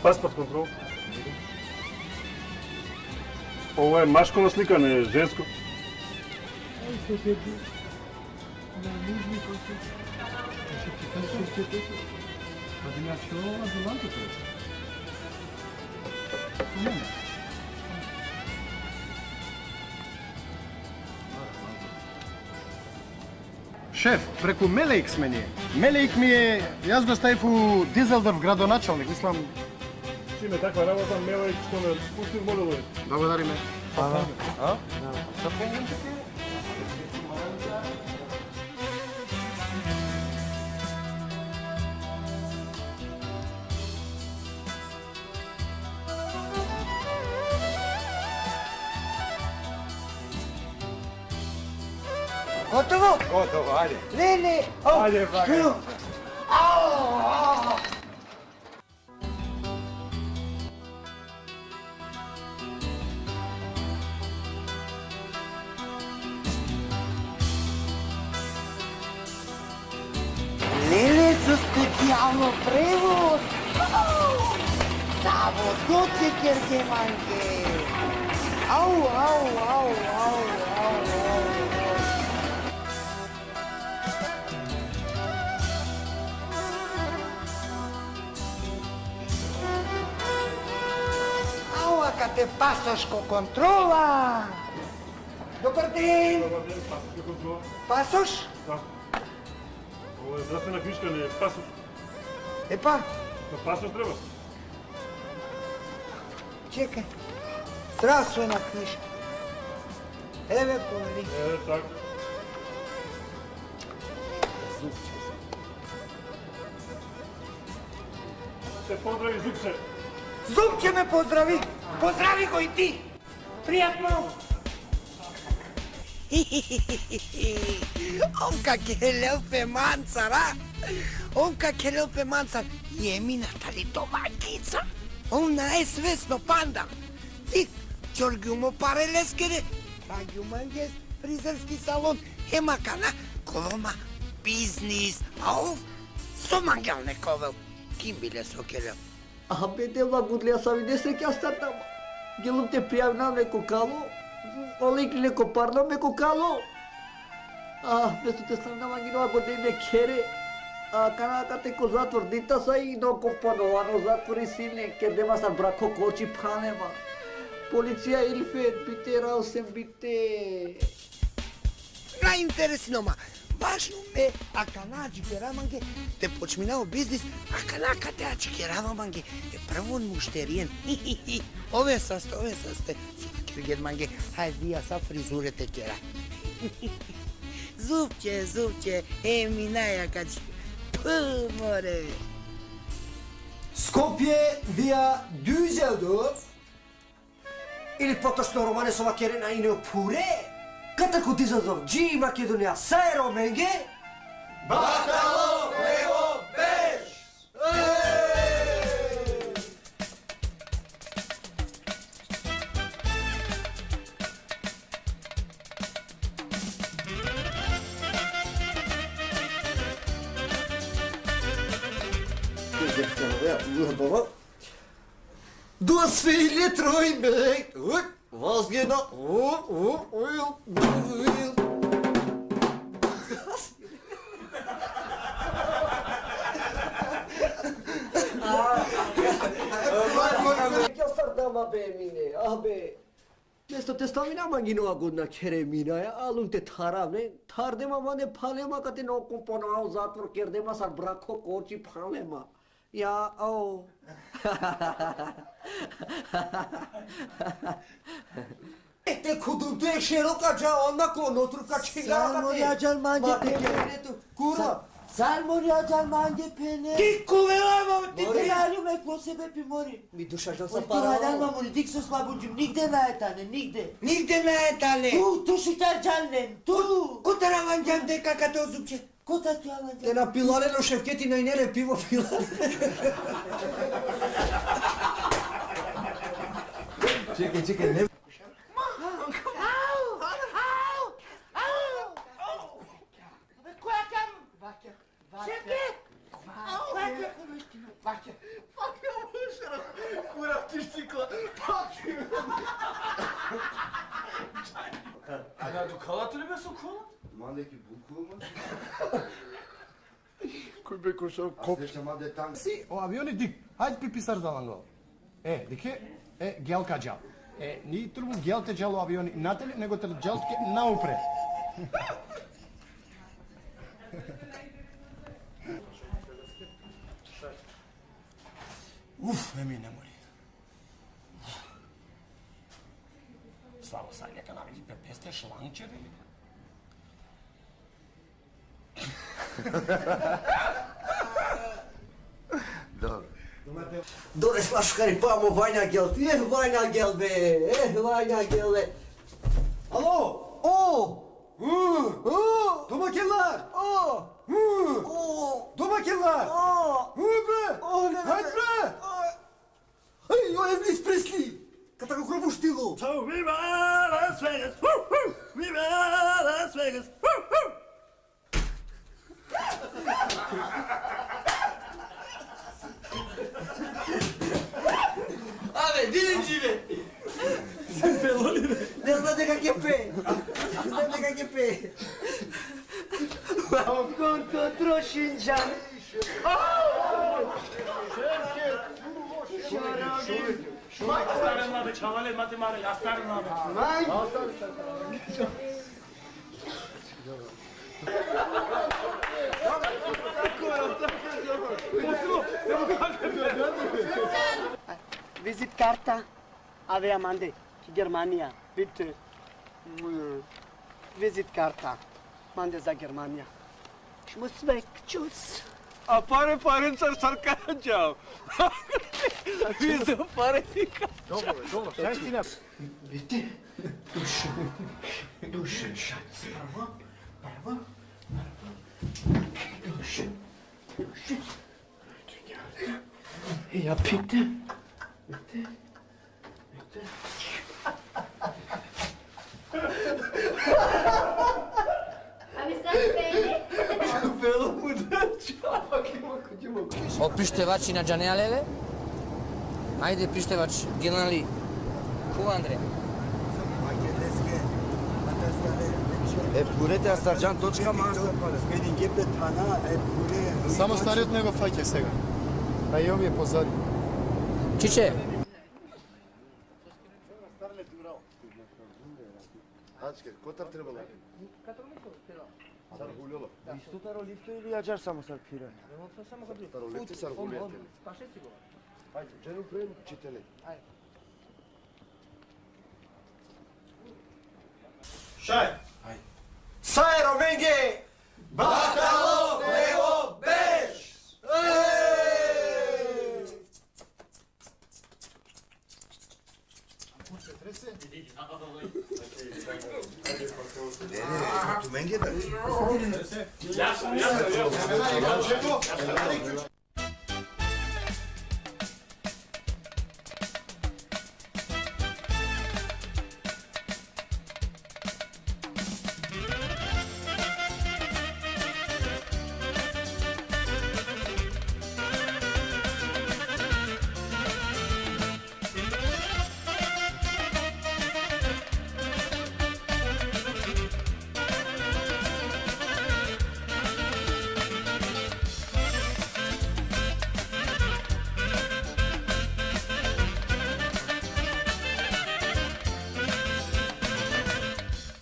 Паспорт контрол. Ова е машко слика, не е женско. Ай, соседи. На нужни коси. Подиначува зелантото. Шеф, преку Мелејк сме ние. Мелејк ми е, јас го ставив у Дизелдорф градоначалник, мислам. Чиме таква работа, Мелејк што ме пустил модело. Благодари ме. А? Готово? Готово, ајде. Леле! Ајде, бага. Леле со специјално превоз! Само доце кергеманке! Ау, ау, ау, ау, ау, ау. Ау, ака те пасошко контрола! Добар ден! Добар ден, пасошко контрола. Пасош? Да. Ово е здравствена книжка, не е пасош. Епа? На пасош треба. Чекај. Здравствена книжка. Еве, повери. Еве, така. Се поздрави, Зупче. Зупче ме поздрави. Поздрави го и ти. Пријатно. Онка келелпе манцара. Онка келелпе манцар. Јемината ли домакица? Она е свесно панда. И Ѓорѓумо Парелескере. Раѓумангес фризерски салон. Емакана колома бизнис. Ауф со мангелне ковел. Ким биле со келел? Абе, дела гудлија са ви десреќа стартама. Гелум те пријавна меко кало. Оликли неко парно меко кало. Вместо те ставнама ги нова године кере. Канака те ко затвор дита са и но компановано затвори силни. Кердема са брако кочи панема. Полиција Илфет, бите раусем бите. Најинтересно, ма. Важно ме, ака наđi кераманге, те почминao бизнис, ака нака те ачи кераманге, е првон муштериен. Ове састе, Киргедманге, хај вија са фризурете кера. Зупче, ми најакачи. Море. Скопје вија Düsseldorf или поточно Романе со Макерена и Неопуре? Катако Düsseldorf, G Македонија, Сајро Менге? Батало Лево Беш! Das viele Träume, was genau, Место те ставина мангинова годна кере минаја, алун те таравне, тардема мане палема кате но компонау затвор кердема сар брако кочи палема. Ја, ау. Те кудум те широка джа, онако нотрука чигара. Салморјаџал манге пене. Кура. Салморјаџал манге пене. Ти кувела, ти пријаѓу ме по себе пимори. Ми душаш да са Пара. пара. Мамури, дик со слабуџим, нигде наетане, нигде. Нигде наетане. Ту шитарџалнен, ту. Кутара манџам дека като зупче. Кота ти аланџам. Те на пиларено шефкети на инеле пиво пиларе. Чекај, не. Ага, докалато ли бе со кола? Манеки букума. Кој бе кошо коп? Си, о авиони дик. Хајде пиписар за лангол. Дике, гелка джал. Ни трубу гелте джал о авиони нателе, него те джалтке наупред. Уф, еми не мори. Славо сај, нека навиди пепесте шланчери. Добро. Доре слашкари, памо Вања гел. Вања гел бе. Вања гел бе. Ало? Domakellar! Domakellar! Bre! Hajde bre! Ej, o Elvis Presley! Kada го пробуштило! So viva Las Vegas! Viva Las Vegas! Абе, дилинджи Сем пелоли бе. Не знам дека ќе пее. Не знам дека ќе пее. Конто трошинджан. Astarın abi, çavalı matemari, astarın abi. Визит карта. Авиаманде. Германия. Bitte. Визит карта. Mande za Germania. Ich muss weg. Tschüss. Apare parențar sarcanceau. Vizu pare. Dobro, šta si na... Bitte. Duschen, Schatz. Bravo. Duschen. Ja, bitte. Bitte. Ами сега пее. Вело му дача. О приштевачи на Джанеалеле? Ајде приштевач, генерали. Хубаво, Андре. Пурете Астарджан точка маса. Мединге бетана пуре. Само стариот него фаќа сега. А и овие позади. Чиче. Ачке, котар требало? Саргулело. Исто таро лифто или аџар само сарпира? Таро лифто саргулело. Ајде, джену прем чителе. Шај. Сајро менге! Батало него беш! Tu mengue da? Jasno, jasno.